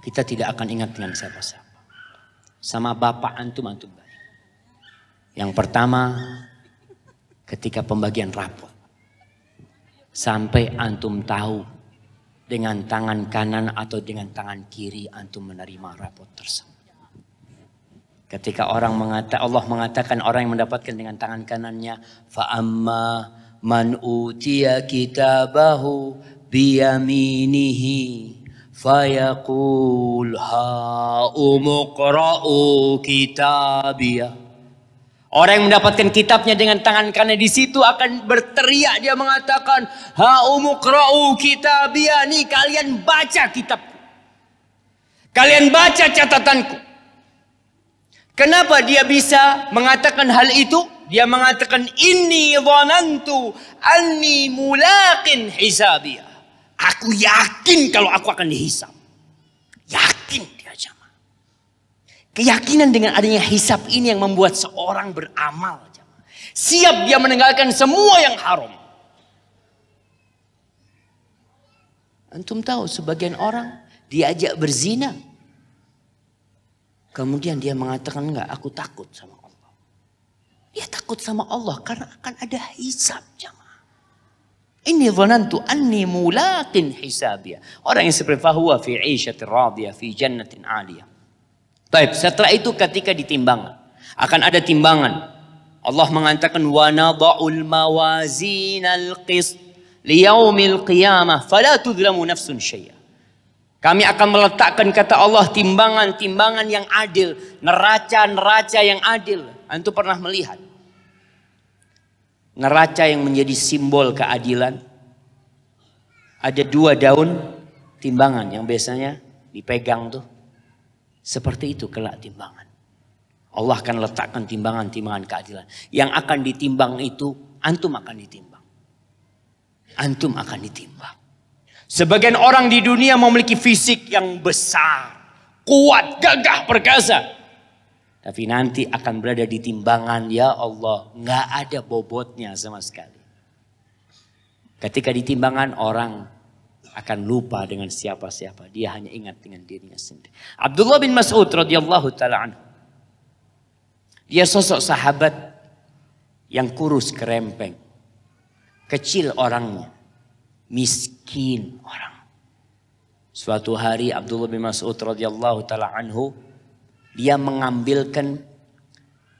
kita tidak akan ingat dengan siapa-siapa. Sama bapak antum baik. Yang pertama, ketika pembagian rapot. Sampai antum tahu dengan tangan kanan atau dengan tangan kiri antum menerima rapot tersebut. Ketika Allah mengatakan orang yang mendapatkan dengan tangan kanannya, fa amma man utiya kitabahu biyaminihi fayaqul ha umqra'u kitabiyah. Orang yang mendapatkan kitabnya dengan tangan kanan di situ akan berteriak, dia mengatakan, ha umqra'u kitabiyah, nih kalian baca kitabku. Kalian baca catatanku. Kenapa dia bisa mengatakan hal itu? Dia mengatakan inni dhanantu anni mulaqin hisabiyah. Aku yakin kalau aku akan dihisab. Yakin dia jamaah. Keyakinan dengan adanya hisab ini yang membuat seorang beramal jamaah. Siap dia meninggalkan semua yang haram. Antum tahu sebagian orang diajak berzina. Kemudian dia mengatakan enggak, aku takut sama Allah. Dia takut sama Allah karena akan ada hisab jamaah. Inni dhanantu anni mulaqin hisabiyah. Orang yang seperti fahuwa fi 'ishatir radiyah fi jannatin 'aliyah. Baik, setelah itu ketika ditimbangan akan ada timbangan. Allah mengatakan wa nadha'ul mawazinal qist liyaumil qiyamah fala tudlamu nafsun syai'a. Kami akan meletakkan kata Allah timbangan-timbangan yang adil. Neraca-neraca yang adil. Antum pernah melihat neraca yang menjadi simbol keadilan? Ada 2 daun timbangan yang biasanya dipegang tuh. Seperti itu kelak timbangan. Allah akan letakkan timbangan-timbangan keadilan. Yang akan ditimbang itu antum akan ditimbang. Antum akan ditimbang. Sebagian orang di dunia memiliki fisik yang besar, kuat, gagah, perkasa. Tapi nanti akan berada di timbangan, ya Allah, nggak ada bobotnya sama sekali. Ketika di timbangan orang akan lupa dengan siapa-siapa. Dia hanya ingat dengan dirinya sendiri. Abdullah bin Mas'ud radhiyallahu taala anhu. Dia sosok sahabat yang kurus kerempeng. Kecil orangnya. Miskin orang. Suatu hari Abdullah bin Mas'ud radhiyallahu taala anhu dia mengambilkan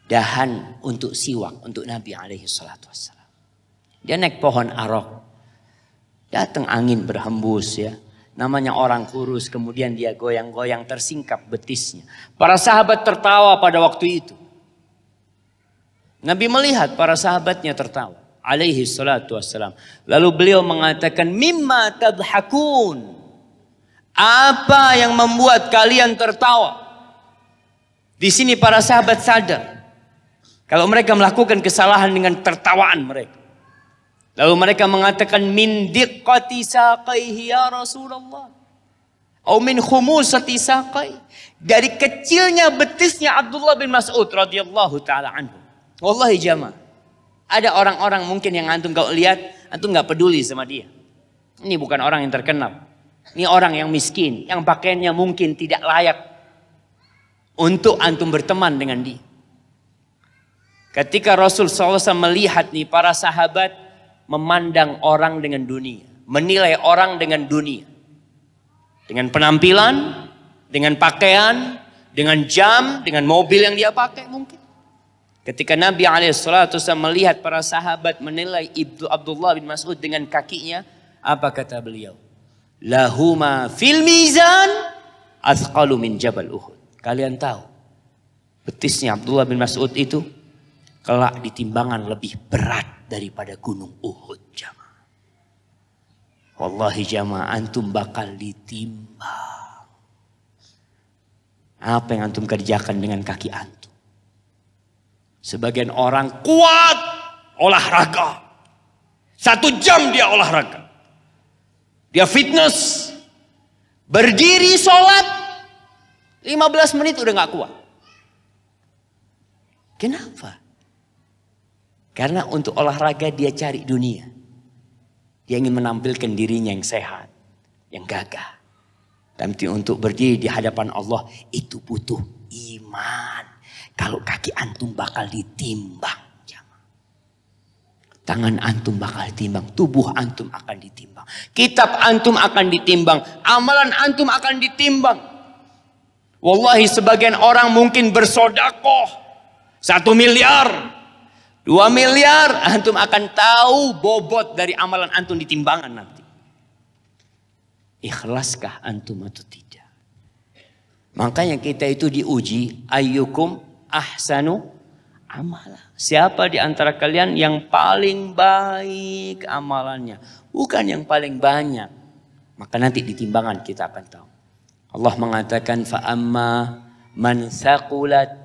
dahan untuk siwak untuk Nabi alaihi salatu wassalam. Dia naik pohon arok. Datang angin berhembus ya. Namanya orang kurus, kemudian dia goyang-goyang tersingkap betisnya. Para sahabat tertawa pada waktu itu. Nabi melihat para sahabatnya tertawa. Alaihi salatu wassalam. Lalu beliau mengatakan, mimma tadhakun. Apa yang membuat kalian tertawa? Di sini para sahabat sadar. Kalau mereka melakukan kesalahan dengan tertawaan mereka. Lalu mereka mengatakan, min diqqati saqaihi ya Rasulullah. Atau min khumusati saqai. Dari kecilnya betisnya Abdullah bin Mas'ud radhiyallahu ta'ala anhu. Wallahi jamaah. Ada orang-orang mungkin yang antum kau lihat, antum nggak peduli sama dia. Ini bukan orang yang terkenal. Ini orang yang miskin, yang pakaiannya mungkin tidak layak untuk antum berteman dengan dia. Ketika Rasul SAW melihat nih para sahabat memandang orang dengan dunia, menilai orang dengan dunia, dengan penampilan, dengan pakaian, dengan jam, dengan mobil yang dia pakai mungkin. Ketika Nabi SAW melihat para sahabat menilai Abdullah bin Mas'ud dengan kakinya, apa kata beliau? Lahuma fil mizan athqalu min jabal Uhud. Kalian tahu, betisnya Abdullah bin Mas'ud itu kelak ditimbangan lebih berat daripada gunung Uhud jamaah. Wallahi jamaah, antum bakal ditimbang. Apa yang antum kerjakan dengan kaki antum? Sebagian orang kuat olahraga. 1 jam dia olahraga. Dia fitness. Berdiri sholat. 15 menit udah gak kuat. Kenapa? Karena untuk olahraga dia cari dunia. Dia ingin menampilkan dirinya yang sehat. Yang gagah. Tapi untuk berdiri di hadapan Allah itu butuh iman. Kalau kaki antum bakal ditimbang. Tangan antum bakal ditimbang. Tubuh antum akan ditimbang. Kitab antum akan ditimbang. Amalan antum akan ditimbang. Wallahi sebagian orang mungkin bersodakoh 1 miliar, 2 miliar. Antum akan tahu bobot dari amalan antum di timbangan nanti. Ikhlaskah antum atau tidak? Makanya kita itu diuji. Ayyukum ahsanu amala. Siapa di antara kalian yang paling baik amalannya? Bukan yang paling banyak. Maka nanti di timbangan kita akan tahu. Allah mengatakan fa'amma man thaqulat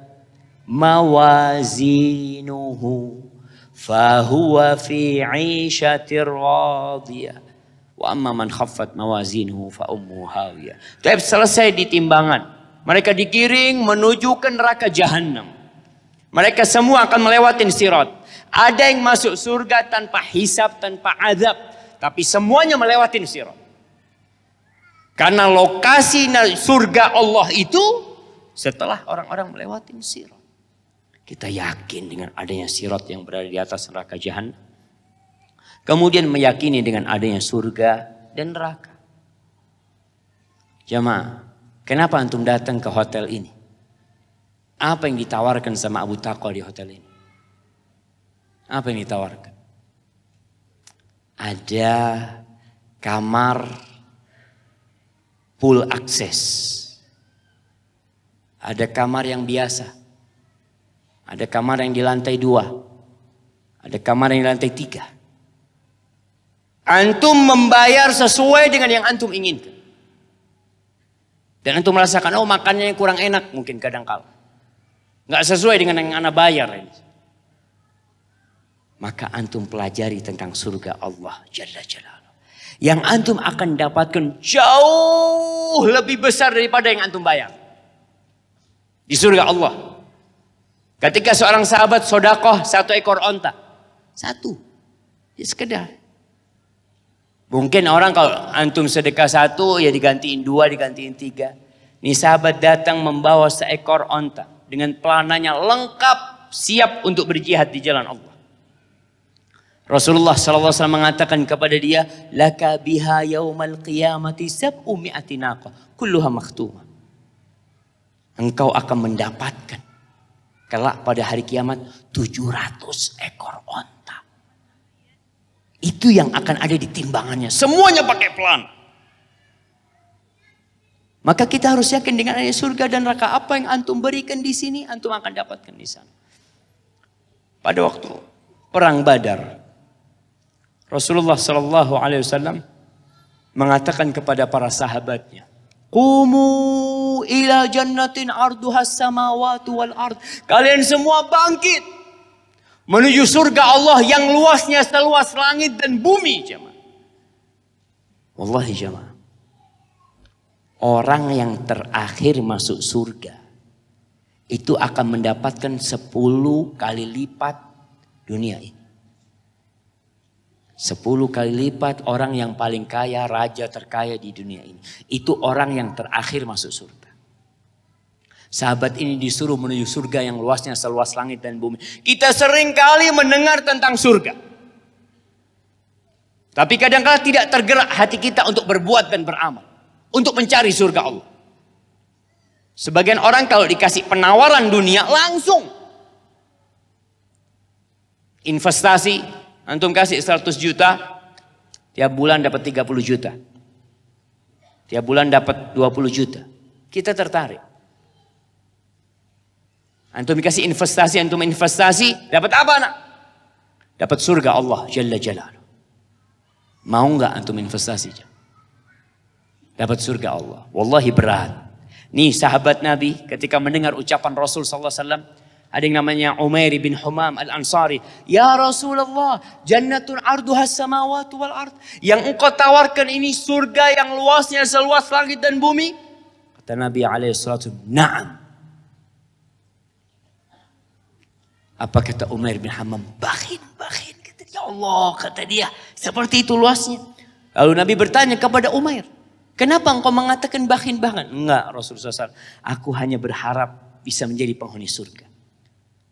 mawazinuhu fahuwa fi 'ishatir radiyah wa amma man khaffat mawazinuhu fa ummuhu hawiyah. Tapi selesai di timbangan, mereka digiring menuju ke neraka jahanam. Mereka semua akan melewati sirat. Ada yang masuk surga tanpa hisab, tanpa azab, tapi semuanya melewati sirat. Karena lokasi surga Allah itu setelah orang-orang melewati sirat. Kita yakin dengan adanya sirat yang berada di atas neraka jahanam. Kemudian meyakini dengan adanya surga dan neraka. Jamaah, kenapa antum datang ke hotel ini? Apa yang ditawarkan sama Abu Taqwa di hotel ini? Apa yang ditawarkan? Ada kamar full akses. Ada kamar yang biasa. Ada kamar yang di lantai 2. Ada kamar yang di lantai 3. Antum membayar sesuai dengan yang antum inginkan. Dan antum merasakan, oh makannya kurang enak mungkin kadang-kala. Nggak sesuai dengan yang anak bayar ini. Maka antum pelajari tentang surga Allah Jalla Jalaluhu. Yang antum akan dapatkan jauh lebih besar daripada yang antum bayar. Di surga Allah. Ketika seorang sahabat sodakoh 1 ekor onta. 1. Ya sekedar. Mungkin orang kalau antum sedekah 1 ya digantiin 2, digantiin 3. Ini sahabat datang membawa seekor onta. Dengan pelananya lengkap siap untuk berjihad di jalan Allah. Rasulullah SAW mengatakan kepada dia, laka biha yaumal qiyamati sab'u mi'ati naqah kulluha makhtumah. Engkau akan mendapatkan kelak pada hari kiamat 700 ekor onta. Itu yang akan ada di timbangannya. Semuanya pakai pelan. Maka kita harus yakin dengan adanya surga dan neraka. Apa yang antum berikan di sini, antum akan dapatkan di sana. Pada waktu perang Badar, Rasulullah SAW mengatakan kepada para sahabatnya, Qumu ila jannatin arduhas samawati wal ard. Kalian semua bangkit menuju surga Allah yang luasnya seluas langit dan bumi, jemaah. Wallahi jemaah, orang yang terakhir masuk surga itu akan mendapatkan 10 kali lipat dunia ini. 10 kali lipat orang yang paling kaya, raja terkaya di dunia ini. Itu orang yang terakhir masuk surga. Sahabat ini disuruh menuju surga yang luasnya seluas langit dan bumi. Kita sering kali mendengar tentang surga. Tapi kadang-kadang tidak tergerak hati kita untuk berbuat dan beramal. Untuk mencari surga Allah. Sebagian orang kalau dikasih penawaran dunia langsung. Investasi. Antum kasih 100 juta, tiap bulan dapat 30 juta. Tiap bulan dapat 20 juta. Kita tertarik. Antum dikasih investasi, antum investasi, dapat apa nak? Dapat surga Allah Jalla Jalaluh. Mau nggak antum investasi? Dapat surga Allah. Wallahi berat. Nih sahabat Nabi ketika mendengar ucapan Rasul sallallahu alaihi wasallam, ada yang namanya Umair bin Humam Al-Ansari. Ya Rasulullah, jannatun arduha samawati wal ard. Yang engkau tawarkan ini surga yang luasnya seluas langit dan bumi? Kata Nabi alaihi salatu, na'am. Apa kata Umair bin Humam? Bakhil. Kata dia, ya Allah, kata dia, seperti itu luasnya. Lalu Nabi bertanya kepada Umair, kenapa engkau mengatakan bakhil? Enggak Rasulullah SAW. Aku hanya berharap bisa menjadi penghuni surga.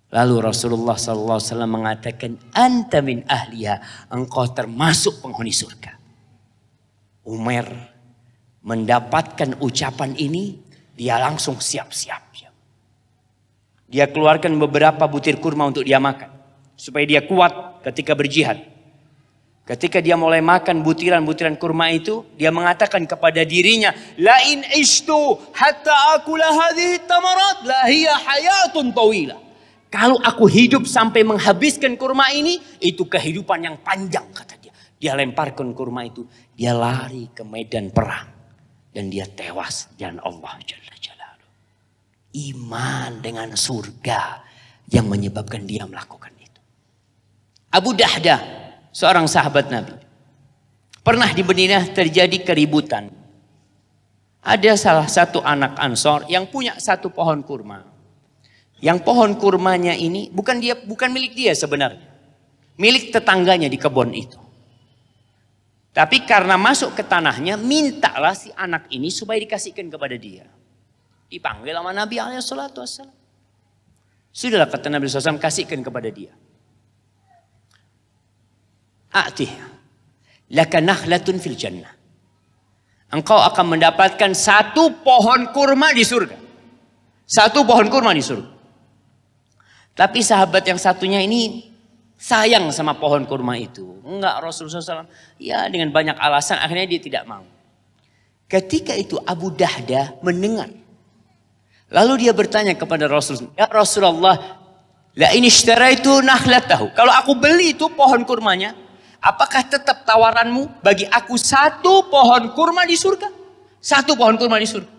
Lalu Rasulullah SAW mengatakan, anta min ahliha, engkau termasuk penghuni surga. Umar mendapatkan ucapan ini, dia langsung siap-siap. Dia keluarkan beberapa butir kurma untuk dia makan. Supaya dia kuat ketika berjihad. Ketika dia mulai makan butiran-butiran kurma itu, dia mengatakan kepada dirinya, la in ishtu hatta akula hadhihi tamarat la hiya hayatun tawilah. Kalau aku hidup sampai menghabiskan kurma ini, itu kehidupan yang panjang, kata dia. Dia lemparkan kurma itu, dia lari ke medan perang. Dan dia tewas di jalan Allah Jalla Jalaluh. Iman dengan surga yang menyebabkan dia melakukan itu. Abu Dahdah, seorang sahabat Nabi. Pernah di Madinah terjadi keributan. Ada salah satu anak Ansor yang punya satu pohon kurma. Yang pohon kurmanya ini bukan milik dia sebenarnya. Milik tetangganya di kebun itu. Tapi karena masuk ke tanahnya, mintalah si anak ini supaya dikasihkan kepada dia. Dipanggil sama Nabi SAW. Sudahlah kata Nabi SAW, kasihkan kepada dia. A'tih laka nakhlatun fil jannah. Engkau akan mendapatkan satu pohon kurma di surga. Satu pohon kurma di surga. Tapi sahabat yang satunya ini sayang sama pohon kurma itu. Enggak, Rasulullah SAW. Ya dengan banyak alasan akhirnya dia tidak mau. Ketika itu Abu Dahdah mendengar. Lalu dia bertanya kepada Rasulullah. Ya Rasulullah, la in ishtaraitu nakhlatahu. Kalau aku beli itu pohon kurmanya, apakah tetap tawaranmu bagi aku satu pohon kurma di surga? Satu pohon kurma di surga.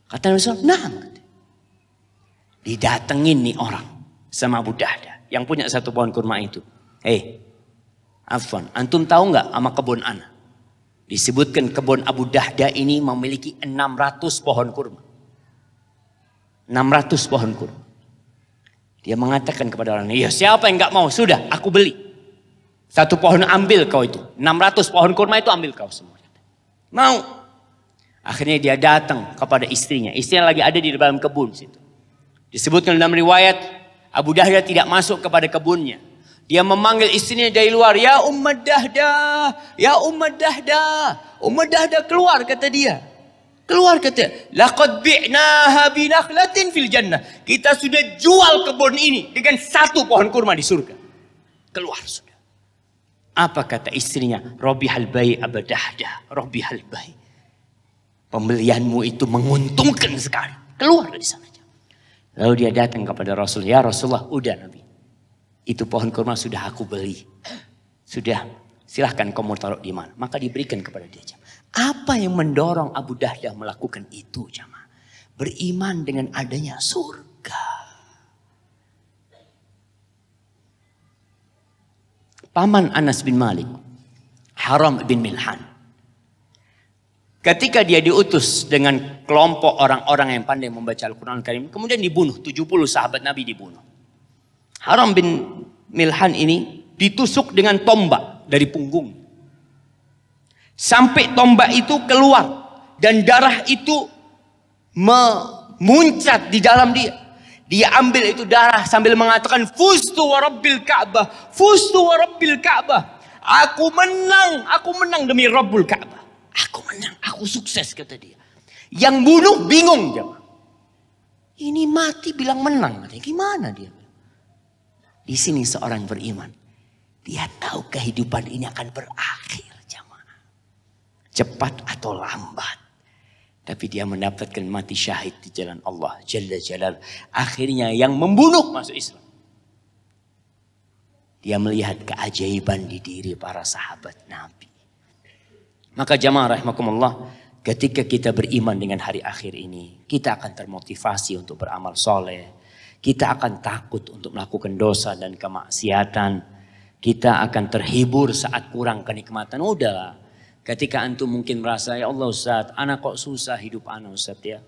Kata Rasulullah, nah. Didatengin nih orang sama Abu Dahdah yang punya satu pohon kurma itu. Afwan, antum tahu nggak sama kebun ana? Disebutkan kebun Abu Dahdah ini memiliki 600 pohon kurma. 600 pohon kurma. Dia mengatakan kepada orang, ya siapa yang nggak mau? Sudah, aku beli. Satu pohon ambil kau itu. 600 pohon kurma itu ambil kau semua. Mau. Akhirnya dia datang kepada istrinya. Istrinya lagi ada di dalam kebun situ. Disebutkan dalam riwayat, Abu Dahdah tidak masuk kepada kebunnya. Dia memanggil istrinya dari luar. Ya Ummah Dahdah. Ya Ummah Dahdah. Ummah Dahdah keluar kata dia. Keluar kata. Laqad bi'naha binakhlatin fil jannah. Kita sudah jual kebun ini dengan satu pohon kurma di surga. Keluar sudah. Apa kata istrinya? Robihal bai Abu Dahdah. Robihal bai. Pembelianmu itu menguntungkan sekali. Keluar dari sana. Lalu dia datang kepada Rasul. Ya Rasulullah, udah Nabi. Itu pohon kurma sudah aku beli. Sudah, silahkan kamu taruh di mana. Maka diberikan kepada dia. Apa yang mendorong Abu Dahdah melakukan itu jamaah? Beriman dengan adanya surga. Paman Anas bin Malik, Haram bin Milhan. Ketika dia diutus dengan kelompok orang-orang yang pandai membaca Al-Quran Al-Karim. Kemudian dibunuh, 70 sahabat Nabi dibunuh. Haram bin Milhan ini ditusuk dengan tombak dari punggung. Sampai tombak itu keluar. Dan darah itu memuncat di dalam dia. Dia ambil itu darah sambil mengatakan, Fustu wa Rabbil Ka'bah. Fustu wa Rabbil Ka'bah. Aku menang demi Rabbul Ka'bah. Aku menang, aku sukses kata dia. Yang bunuh bingung jemaah. Ini mati bilang menang. Gimana dia? Di sini seorang beriman. Dia tahu kehidupan ini akan berakhir jemaah. Cepat atau lambat. Tapi dia mendapatkan mati syahid di jalan Allah Jalla Jalal. Akhirnya yang membunuh masuk Islam. Dia melihat keajaiban di diri para sahabat Nabi. Maka jamaah rahimakumullah, ketika kita beriman dengan hari akhir ini, kita akan termotivasi untuk beramal soleh. Kita akan takut untuk melakukan dosa dan kemaksiatan. Kita akan terhibur saat kurang kenikmatan. Udahlah. Ketika antum mungkin merasa, ya Allah Ustaz, anak kok susah hidup anak Ustaz ya.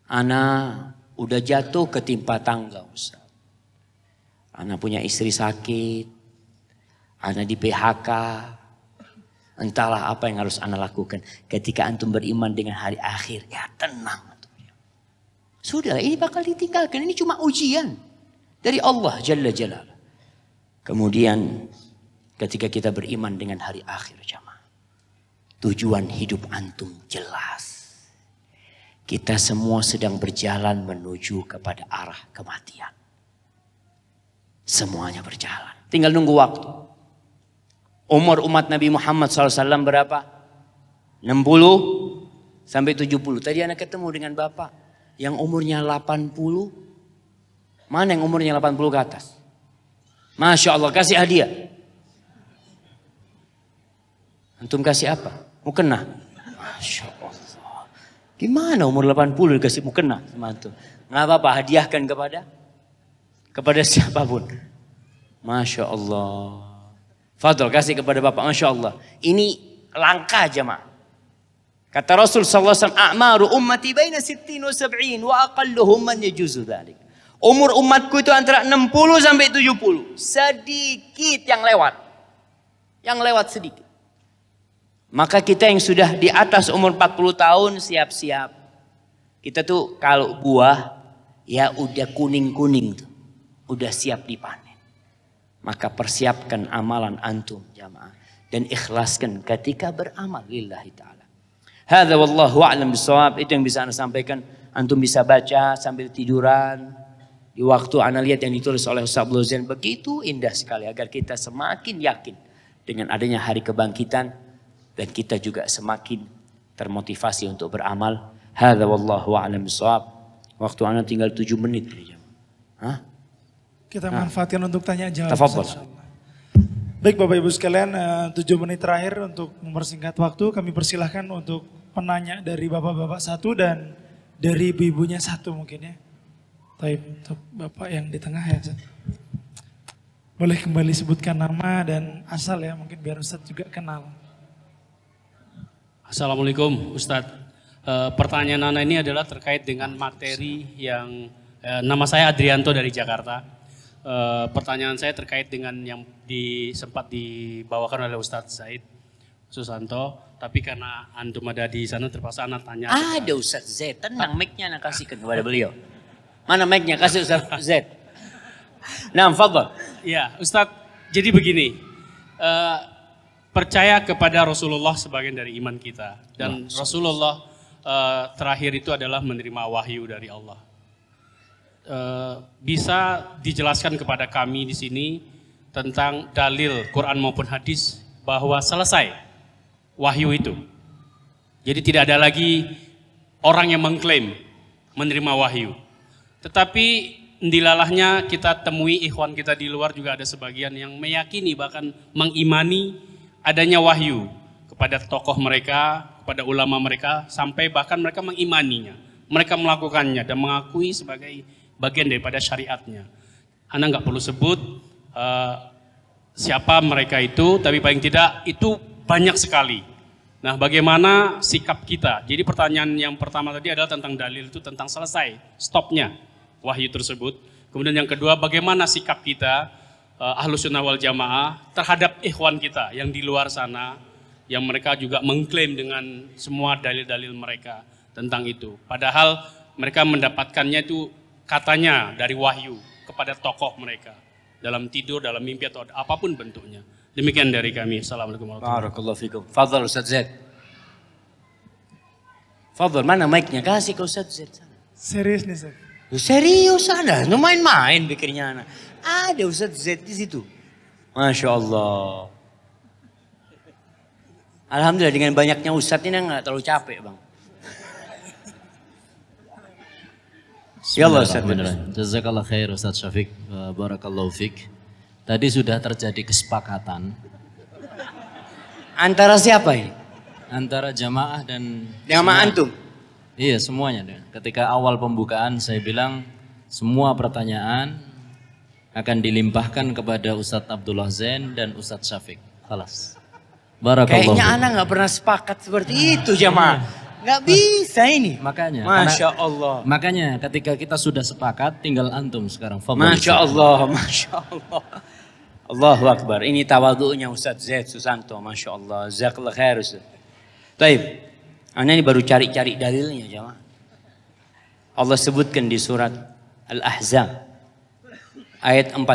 Anak udah jatuh ketimpa tangga Ustaz. Anak punya istri sakit. Anak di PHK. Entahlah apa yang harus anak lakukan. Ketika antum beriman dengan hari akhir, ya tenang. Sudah, ini bakal ditinggalkan. Ini cuma ujian dari Allah Jalla Jalal. Kemudian ketika kita beriman dengan hari akhir jamaah. Tujuan hidup antum jelas. Kita semua sedang berjalan menuju kepada arah kematian. Semuanya berjalan. Tinggal nunggu waktu. Umur umat Nabi Muhammad SAW berapa? 60 sampai 70. Tadi anak ketemu dengan bapak. Yang umurnya 80. Mana yang umurnya 80 ke atas? Masya Allah, kasih hadiah. Antum kasih apa? Mukena. Masya Allah. Gimana umur 80 dikasih mukena sama antum? Nggak apa-apa, hadiahkan kepada siapapun. Masya Allah. Fadl, kasih kepada bapak. Masya Allah. Ini langka jemaah. Kata Rasul SAW, a'maru ummati baina 60 wa 70 wa aqalluhum man yajuzu dhalik. Umur umatku itu antara 60 sampai 70. Sedikit yang lewat. Yang lewat sedikit. Maka kita yang sudah di atas umur 40 tahun siap-siap. Kita tuh kalau buah ya udah kuning-kuning tuh. Udah siap dipanen. Maka persiapkan amalan antum jamaah. Dan ikhlaskan ketika beramal lillahi ta'ala. Hadza wallahu a'lam bishawab. Itu yang bisa Anda sampaikan. Antum bisa baca sambil tiduran. Di waktu Anda lihat yang ditulis oleh Ustaz Abdul Zain. Begitu indah sekali agar kita semakin yakin. Dengan adanya hari kebangkitan. Dan kita juga semakin termotivasi untuk beramal. Hadza wallahu a'lam bishawab. Waktu Anda tinggal 7 menit. Hah? Kita manfaatkan untuk tanya jawab. Tafadhol. Baik Bapak Ibu sekalian, 7 menit terakhir untuk mempersingkat waktu. Kami persilahkan untuk penanya dari Bapak-Bapak satu dan dari ibu-ibunya satu mungkin ya. Taib, untuk Bapak yang di tengah ya. Boleh kembali sebutkan nama dan asal ya, mungkin biar Ustadz juga kenal. Assalamualaikum Ustadz. Pertanyaan Ana ini adalah terkait dengan materi yang nama saya Adrianto dari Jakarta. Pertanyaan saya terkait dengan yang sempat dibawakan oleh Ustadz Zaid Susanto. Tapi karena antum ada di sana terpaksa Ana tanya. Ada Ustadz Zaid, tenang mic-nya Ana kasihkan kepada beliau. Mana mic-nya, kasih Ustadz Zaid. Nah, fadhal. Ya Ustadz, jadi begini. Percaya kepada Rasulullah sebagian dari iman kita. Dan Rasulullah terakhir itu adalah menerima wahyu dari Allah. Bisa dijelaskan kepada kami di sini tentang dalil Quran maupun hadis bahwa selesai wahyu itu. Jadi tidak ada lagi orang yang mengklaim menerima wahyu. Tetapi dilalahnya kita temui ikhwan kita di luar juga ada sebagian yang meyakini bahkan mengimani adanya wahyu kepada tokoh mereka, kepada ulama mereka, sampai bahkan mereka mengimaninya. Mereka melakukannya dan mengakui sebagai bagian daripada syariatnya. Anda nggak perlu sebut siapa mereka itu, tapi paling tidak itu banyak sekali. Nah, bagaimana sikap kita? Jadi pertanyaan yang pertama tadi adalah tentang dalil itu, tentang selesai, stopnya wahyu tersebut. Kemudian yang kedua, bagaimana sikap kita Ahlus Sunnah wal Jamaah terhadap ikhwan kita yang di luar sana, yang mereka juga mengklaim dengan semua dalil-dalil mereka tentang itu. Padahal mereka mendapatkannya itu katanya dari wahyu kepada tokoh mereka. Dalam tidur, dalam mimpi atau apapun bentuknya. Demikian dari kami. Assalamualaikum warahmatullahi wabarakatuh. Barakallahu fikum. Fadhal Ustadz Zaid. Fadhal, mana mic-nya? Kasih ke Ustadz Zaid. Serius nih Ustadz. Serius Anda, nu main-main pikirnya anak. Ada Ustadz Z di situ. Masya Allah. Alhamdulillah dengan banyaknya Ustadz ini nggak terlalu capek bang. Ya Allah, Ustaz. Bismillahirrahmanirrahim. Jazakallah khair Ustaz Syafiq. Barakallahu fiq. Tadi sudah terjadi kesepakatan Antara siapa ini? antara jamaah dan Jamaah antum. Iya semuanya. Ketika awal pembukaan saya bilang semua pertanyaan akan dilimpahkan kepada Ustadz Abdullah Zain dan Ustadz Syafiq. Khalas. Barakallahu. Kayaknya anak nggak pernah sepakat seperti itu jamaah. Nggak bisa ini. Makanya. Masya Allah. Makanya ketika kita sudah sepakat tinggal antum sekarang. Fadhal. Masya Allah, Masya Allah. Allahu Akbar. Ini tawadu'nya Ustadz Zaid Susanto. Masya Allah. Jazakallah khair Ustaz. Taib. Anda ini baru cari-cari dalilnya jamaah. Allah sebutkan di surat Al-Ahzab. Ayat 40.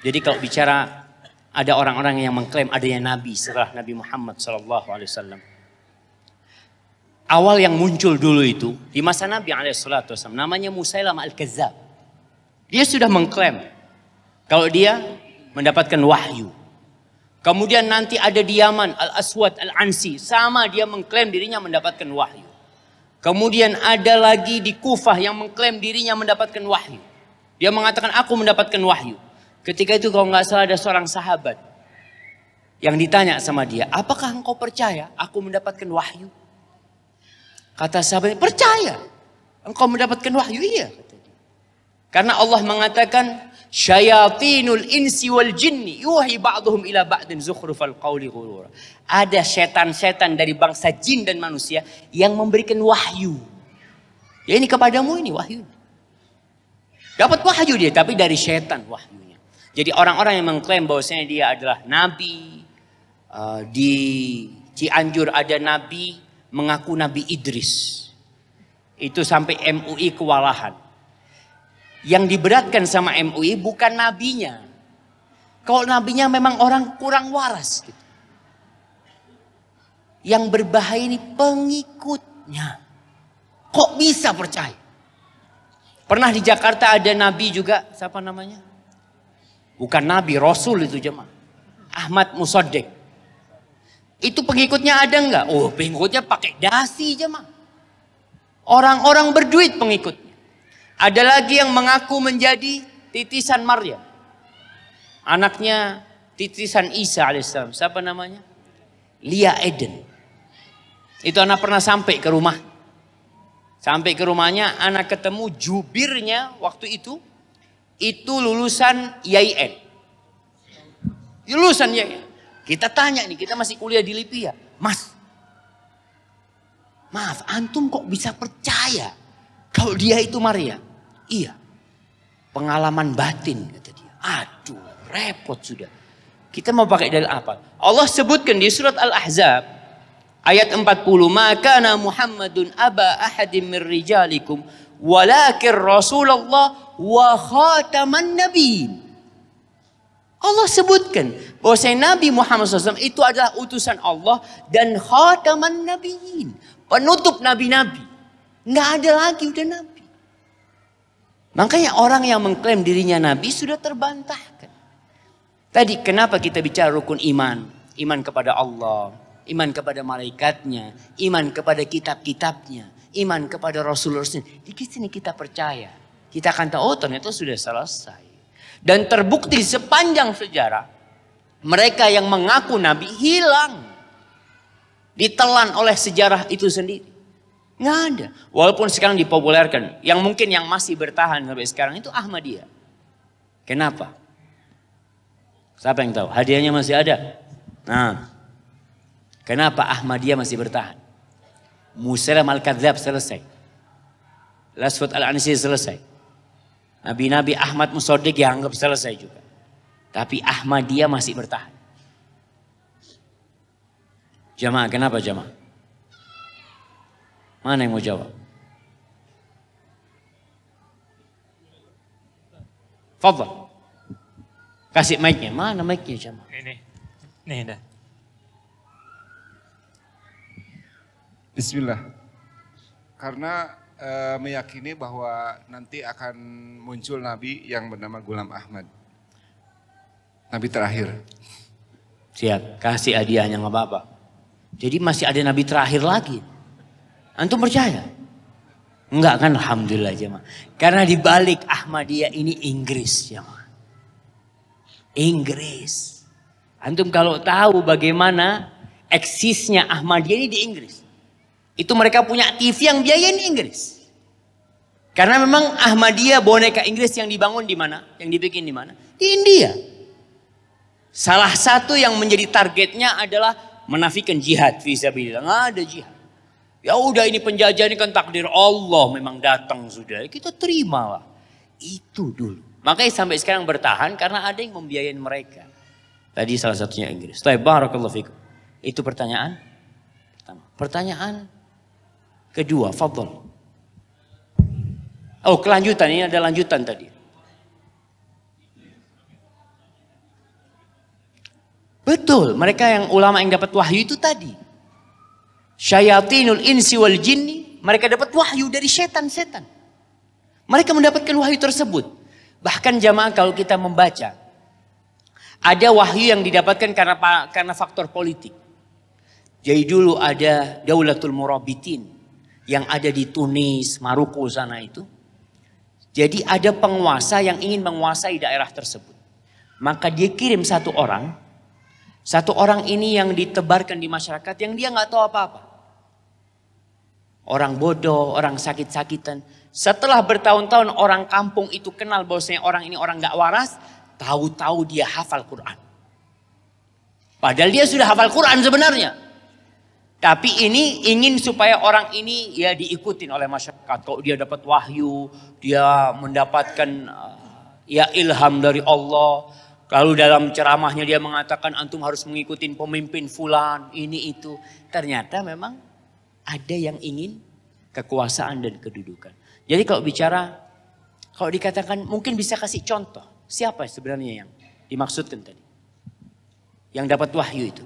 Jadi kalau bicara ada orang-orang yang mengklaim adanya Nabi setelah Nabi Muhammad SAW. Awal yang muncul dulu itu di masa Nabi SAW namanya Musailamah Al-Kazzab. Dia sudah mengklaim kalau dia mendapatkan wahyu. Kemudian nanti ada di Yaman Al-Aswad Al-Ansi, sama dia mengklaim dirinya mendapatkan wahyu. Kemudian ada lagi di Kufah yang mengklaim dirinya mendapatkan wahyu. Dia mengatakan aku mendapatkan wahyu. Ketika itu kalau nggak salah ada seorang sahabat yang ditanya sama dia, apakah engkau percaya aku mendapatkan wahyu? Kata sahabat, percaya. Engkau mendapatkan wahyu, iya. Karena Allah mengatakan, syayatinul insi wal jinni yuhi ba'duhum ila ba'din zukhrufal qawli ghurura. Ada setan-setan dari bangsa jin dan manusia yang memberikan wahyu. Ya ini kepadamu ini wahyu. Dapat wahyu dia, tapi dari setan wahyunya. Jadi orang-orang yang mengklaim bahwasanya dia adalah nabi, di Cianjur ada nabi, mengaku Nabi Idris. Itu sampai MUI kewalahan. Yang diberatkan sama MUI bukan nabinya. Kalau nabinya memang orang kurang waras. Gitu. Yang berbahaya ini pengikutnya. Kok bisa percaya? Pernah di Jakarta ada nabi juga, siapa namanya? Bukan nabi, rasul itu jemaah. Ahmad Musaddiq. Itu pengikutnya ada enggak? Oh pengikutnya pakai dasi jemaah. Orang-orang berduit pengikutnya. Ada lagi yang mengaku menjadi titisan Maryam. Anaknya titisan Isa alaihissalam. Siapa namanya? Lia Eden. Itu anak pernah sampai ke rumah. Sampai ke rumahnya anak ketemu jubirnya waktu itu. Itu lulusan IAIN. Lulusan IAIN. Kita tanya nih, kita masih kuliah di Lipia. Mas, maaf antum kok bisa percaya kalau dia itu Maria? Iya, pengalaman batin kata dia. Aduh, repot sudah. Kita mau pakai dalil apa? Allah sebutkan di surat Al-Ahzab ayat 40. Maka Muhammadun aba ahadim min rijalikum walakin Rasulullah wa khataman nabiyyin. Allah sebutkan bahwa Nabi Muhammad SAW itu adalah utusan Allah dan khataman nabiyyin. Penutup nabi-nabi. Nggak ada lagi udah nabi. Makanya orang yang mengklaim dirinya nabi sudah terbantahkan. Tadi kenapa kita bicara rukun iman? Iman kepada Allah. Iman kepada malaikatnya. Iman kepada kitab-kitabnya. Iman kepada Rasul-Rasul. Di sini kita percaya. Kita akan tahu oh ternyata sudah selesai. Dan terbukti sepanjang sejarah, mereka yang mengaku nabi hilang. Ditelan oleh sejarah itu sendiri. Nggak ada. Walaupun sekarang dipopulerkan. Yang mungkin yang masih bertahan sampai sekarang itu Ahmadiyah. Kenapa? Siapa yang tahu? Hadiahnya masih ada. Nah, kenapa Ahmadiyah masih bertahan? Musailamah Al-Kadzab selesai. Al-Aswad Al-Ansi selesai. Nabi-Nabi Ahmad Musaddiq yang anggap selesai juga. Tapi Ahmadiyah masih bertahan. Jamaah, kenapa jamaah? Mana yang mau jawab? Fadhal. Kasih mic-nya. Mana mic-nya jamaah? Nih dah. Bismillah. Karena meyakini bahwa nanti akan muncul Nabi yang bernama Ghulam Ahmad. Nabi terakhir. Siap, kasih hadiahnya nggak apa-apa. Jadi masih ada Nabi terakhir lagi. Antum percaya? Enggak kan, alhamdulillah jemaah. Karena di balik Ahmadiyah ini Inggris jemaah. Inggris. Antum kalau tahu bagaimana eksisnya Ahmadiyah ini di Inggris. Itu mereka punya TV yang biayain Inggris. Karena memang Ahmadiyah boneka Inggris yang dibangun di mana? Yang dibikin di mana? Di India. Salah satu yang menjadi targetnya adalah menafikan jihad fisabilillah. Nggak ada jihad. Ya udah ini penjajah ini kan takdir Allah memang datang sudah. Kita terimalah. Itu dulu. Makanya sampai sekarang bertahan karena ada yang membiayain mereka. Tadi salah satunya Inggris. Barakallahu fikum. Itu pertanyaan pertama. Pertanyaan kedua, fadhal. Oh, kelanjutan, ini ada lanjutan tadi. Betul, mereka yang ulama yang dapat wahyu itu tadi. Syayatinul insi wal jinni, mereka dapat wahyu dari setan-setan. Mereka mendapatkan wahyu tersebut. Bahkan jamaah kalau kita membaca, ada wahyu yang didapatkan karena faktor politik. Jadi dulu ada Daulatul Murabitin yang ada di Tunis, Maroko sana itu. Jadi ada penguasa yang ingin menguasai daerah tersebut. Maka dia kirim satu orang ini yang ditebarkan di masyarakat yang dia nggak tahu apa-apa. Orang bodoh, orang sakit-sakitan. Setelah bertahun-tahun orang kampung itu kenal bahwasanya orang ini orang nggak waras, tahu-tahu dia hafal Quran. Padahal dia sudah hafal Quran sebenarnya. Tapi ini ingin supaya orang ini ya diikutin oleh masyarakat. Kalau dia dapat wahyu, dia mendapatkan ya ilham dari Allah. Kalau dalam ceramahnya dia mengatakan antum harus mengikuti pemimpin fulan, ini itu. Ternyata memang ada yang ingin kekuasaan dan kedudukan. Jadi kalau bicara, kalau dikatakan mungkin bisa kasih contoh. Siapa sebenarnya yang dimaksudkan tadi? Yang dapat wahyu itu.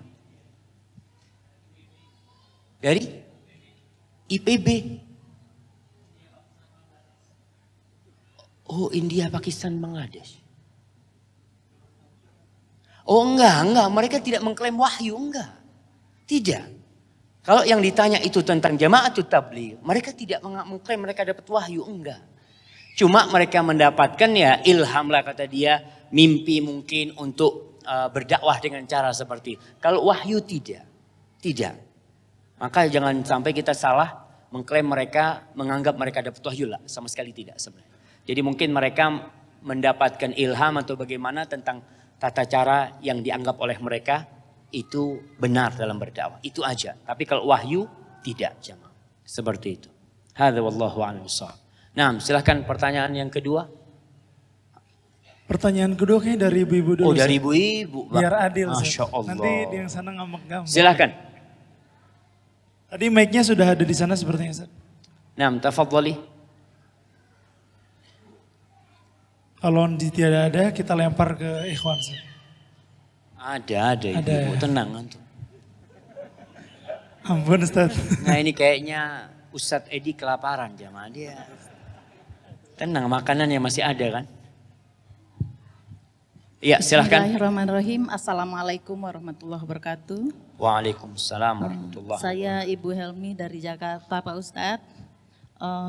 Dari IPB. Oh, India, Pakistan, Bangladesh. Oh enggak, mereka tidak mengklaim wahyu, enggak. Tidak. Kalau yang ditanya itu tentang Jama'atut Tabligh, mereka tidak mengklaim mereka dapat wahyu, enggak. Cuma mereka mendapatkan ya ilham lah kata dia, mimpi mungkin untuk berdakwah dengan cara seperti itu. Kalau wahyu tidak. Maka jangan sampai kita salah mengklaim mereka, menganggap mereka dapat wahyu lah. Sama sekali tidak sebenarnya. Jadi mungkin mereka mendapatkan ilham atau bagaimana tentang tata cara yang dianggap oleh mereka itu benar dalam berdakwah. Itu aja. Tapi kalau wahyu tidak jamaah. Seperti itu. Hadza wallahu a'lam bishawab. Nah, silahkan pertanyaan yang kedua. Pertanyaan kedua kayaknya dari ibu-ibu dulu. Oh, dari ibu-ibu. Biar adil. Masya Allah. Nanti di yang sana ngambek-ngambek. Silahkan. Tadi mic-nya sudah ada di sana sepertinya, Ustaz. Nah, tafadhali. Kalau tidak ada, kita lempar ke ikhwan, Ustaz. Ada ibu. Tenang antum. Ampun, Ustaz. Nah, ini kayaknya Ustadz Edi kelaparan jamaah dia. Tenang, makanannya masih ada kan? Ya, silahkan. Bismillahirrahmanirrahim. Assalamualaikum warahmatullahi wabarakatuh. Waalaikumsalam warahmatullahi wabarakatuh. Saya Ibu Helmi dari Jakarta, Pak Ustadz.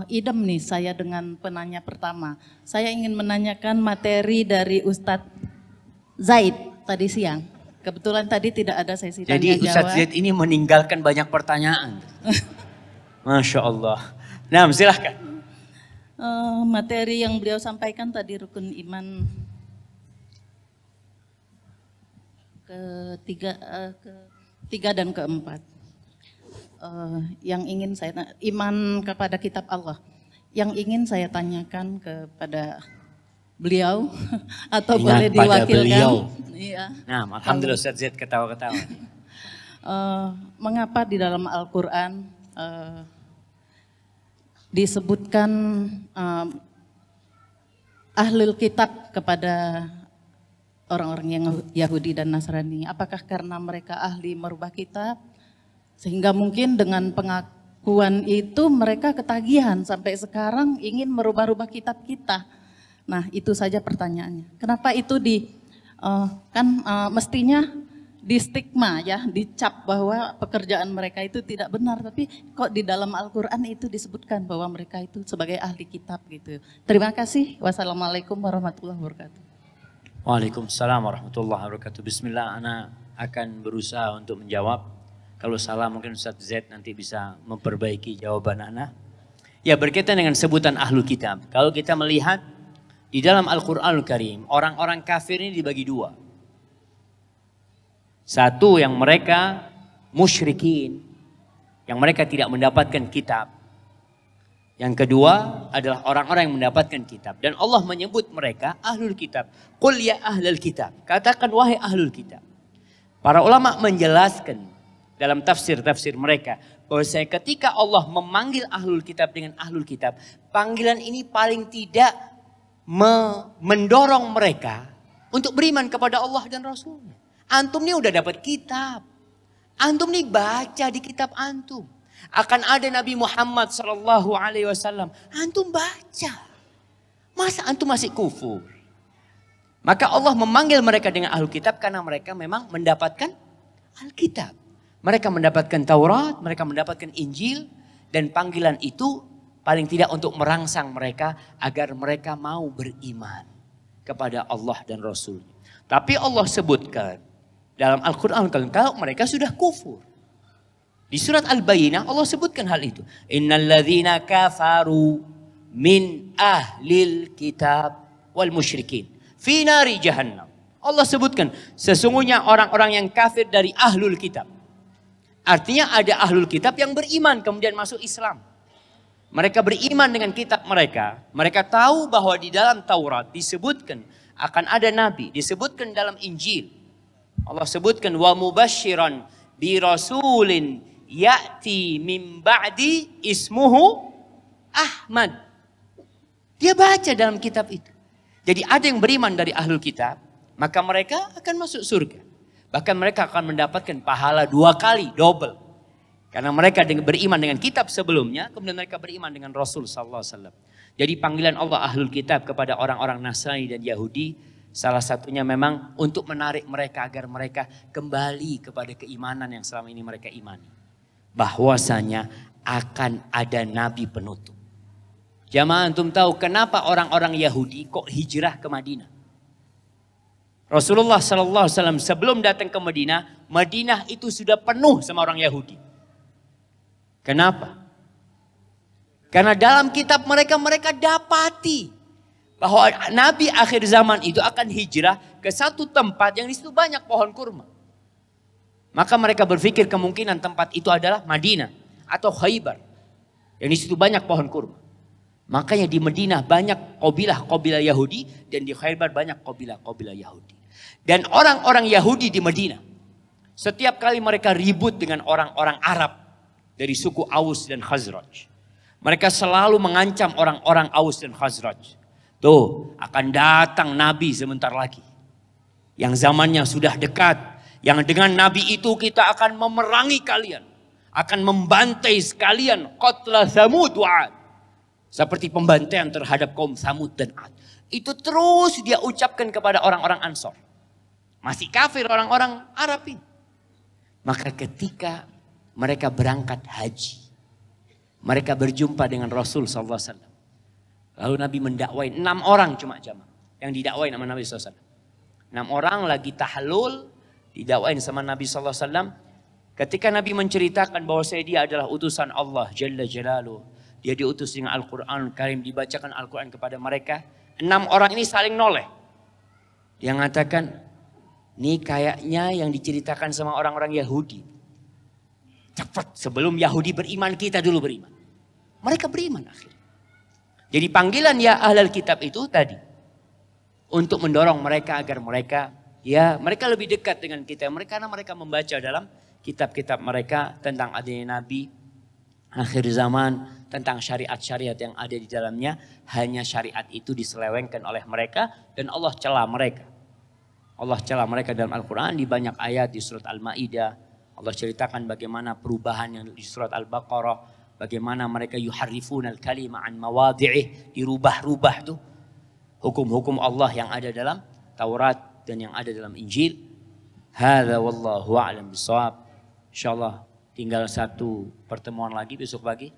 Idem nih saya dengan penanya pertama. Saya ingin menanyakan materi dari Ustadz Zaid tadi siang. Kebetulan tadi tidak ada sesi tanya Jadi jawab. Ustadz Zaid ini meninggalkan banyak pertanyaan. Masya Allah. Nah, silahkan. Materi yang beliau sampaikan tadi rukun iman ketiga dan keempat. Yang ingin saya iman kepada kitab Allah. Yang ingin saya tanyakan kepada beliau atau Ingat boleh pada diwakilkan. beliau. Iya. Nah, alhamdulillah Ustadz Zaid ketawa-ketawa. Mengapa di dalam Al-Quran disebutkan ahlul kitab kepada orang-orang yang Yahudi dan Nasrani? Apakah karena mereka ahli merubah kitab? Sehingga mungkin dengan pengakuan itu mereka ketagihan sampai sekarang ingin merubah-rubah kitab kita. Nah, itu saja pertanyaannya. Kenapa itu mestinya di stigma ya, dicap bahwa pekerjaan mereka itu tidak benar, tapi kok di dalam Al-Quran itu disebutkan bahwa mereka itu sebagai ahli kitab gitu. Terima kasih. Wassalamualaikum warahmatullahi wabarakatuh. Waalaikumsalam warahmatullahi wabarakatuh. Bismillah, ana akan berusaha untuk menjawab. Kalau salah mungkin Ustaz Z nanti bisa memperbaiki jawaban ana. Ya, berkaitan dengan sebutan ahlul kitab. Kalau kita melihat di dalam Al-Quranul Karim, orang-orang kafir ini dibagi dua. Satu yang mereka musyrikin, yang mereka tidak mendapatkan kitab. Yang kedua adalah orang-orang yang mendapatkan kitab. Dan Allah menyebut mereka ahlul kitab. Qul ya ahlul kitab. Katakan wahai ahlul kitab. Para ulama menjelaskan dalam tafsir-tafsir mereka, bahwa ketika Allah memanggil ahlul kitab dengan ahlul kitab, panggilan ini paling tidak mendorong mereka untuk beriman kepada Allah dan Rasulnya. Antum nih udah dapat kitab. Antum nih baca di kitab antum. Akan ada Nabi Muhammad SAW. Antum baca. Masa antum masih kufur? Maka Allah memanggil mereka dengan ahlul kitab karena mereka memang mendapatkan Alkitab. Mereka mendapatkan Taurat, mereka mendapatkan Injil. Dan panggilan itu paling tidak untuk merangsang mereka agar mereka mau beriman kepada Allah dan Rasulnya. Tapi Allah sebutkan dalam Al-Quran kalau mereka sudah kufur. Di surat Al-Bayyinah Allah sebutkan hal itu. Innalladzina kafaru min ahlil kitab wal musyrikin fi nari jahannam. Allah sebutkan sesungguhnya orang-orang yang kafir dari ahlul kitab. Artinya ada ahlul kitab yang beriman kemudian masuk Islam. Mereka beriman dengan kitab mereka. Mereka tahu bahwa di dalam Taurat disebutkan akan ada nabi. Disebutkan dalam Injil. Allah sebutkan wa mubasyiran bi rasulin ya'ti min ba'di ismuhu Ahmad. Dia baca dalam kitab itu. Jadi ada yang beriman dari ahlul kitab, maka mereka akan masuk surga. Bahkan mereka akan mendapatkan pahala 2 kali, double. Karena mereka beriman dengan kitab sebelumnya, kemudian mereka beriman dengan Rasul sallallahu alaihi wasallam. Jadi panggilan Allah ahlul kitab kepada orang-orang Nasrani dan Yahudi, salah satunya memang untuk menarik mereka agar mereka kembali kepada keimanan yang selama ini mereka imani. Bahwasanya akan ada nabi penutup. Jamaah antum tahu kenapa orang-orang Yahudi kok hijrah ke Madinah? Rasulullah sallallahu alaihi wasallam sebelum datang ke Madinah, Madinah itu sudah penuh sama orang Yahudi. Kenapa? Karena dalam kitab mereka dapati bahwa Nabi akhir zaman itu akan hijrah ke satu tempat yang di situ banyak pohon kurma. Maka mereka berpikir kemungkinan tempat itu adalah Madinah atau Khaybar. Yang di situ banyak pohon kurma. Makanya di Madinah banyak kabilah Yahudi dan di Khaybar banyak kabilah Yahudi. Dan orang-orang Yahudi di Madinah, setiap kali mereka ribut dengan orang-orang Arab dari suku Aus dan Khazraj, mereka selalu mengancam orang-orang Aus dan Khazraj. Tuh akan datang Nabi sebentar lagi. Yang zamannya sudah dekat. Yang dengan Nabi itu kita akan memerangi kalian. Akan membantai sekalian. Qatla Thamud wa 'ad. Seperti pembantaian terhadap kaum Thamud dan 'ad. Itu terus dia ucapkan kepada orang-orang Ansor. Masih kafir orang-orang Arab ini. Maka ketika mereka berangkat haji. Mereka berjumpa dengan Rasul SAW. Lalu Nabi mendakwain 6 orang cuma jamaah yang didakwain sama Nabi SAW. 6 orang lagi tahlul didakwain sama Nabi SAW. Ketika Nabi menceritakan bahwa dia adalah utusan Allah Jalla Jalaluh. Dia diutus dengan Al-Quran Karim, dibacakan Al-Quran kepada mereka. 6 orang ini saling noleh. Dia mengatakan, ini kayaknya yang diceritakan sama orang-orang Yahudi. Cepat sebelum Yahudi beriman kita dulu beriman. Mereka beriman akhirnya. Jadi panggilan ya ahlul kitab itu tadi. Untuk mendorong mereka agar mereka lebih dekat dengan kita. Karena mereka membaca dalam kitab-kitab mereka tentang adanya Nabi. Akhir zaman tentang syariat-syariat yang ada di dalamnya. Hanya syariat itu diselewengkan oleh mereka dan Allah cela mereka. Allah cela mereka dalam Al-Quran di banyak ayat di surat Al-Ma'idah. Allah ceritakan bagaimana perubahan yang di surat Al-Baqarah. Bagaimana mereka yuharrifunal kalima an mawadhi'ih, dirubah-rubah tuh hukum-hukum Allah yang ada dalam Taurat dan yang ada dalam Injil. Hadza wallahu a'lam bishawab. Insyaallah tinggal satu pertemuan lagi besok pagi.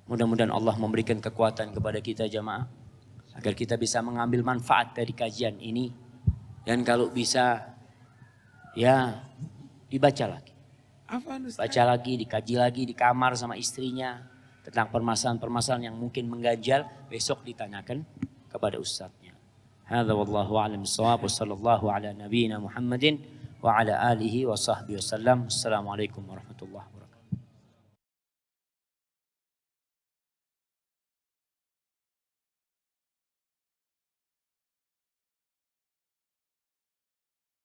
Mudah-mudahan Allah memberikan kekuatan kepada kita jamaah agar kita bisa mengambil manfaat dari kajian ini, dan kalau bisa ya dibaca lagi. Baca lagi, dikaji lagi di kamar sama istrinya tentang permasalahan-permasalahan yang mungkin mengganjal, besok ditanyakan kepada ustadznya. Hadza wallahu a'lam bishawab wa sallallahu ala nabiyyina Muhammadin wa ala alihi wa sahbihi wasallam. Assalamualaikum warahmatullahi wabarakatuh.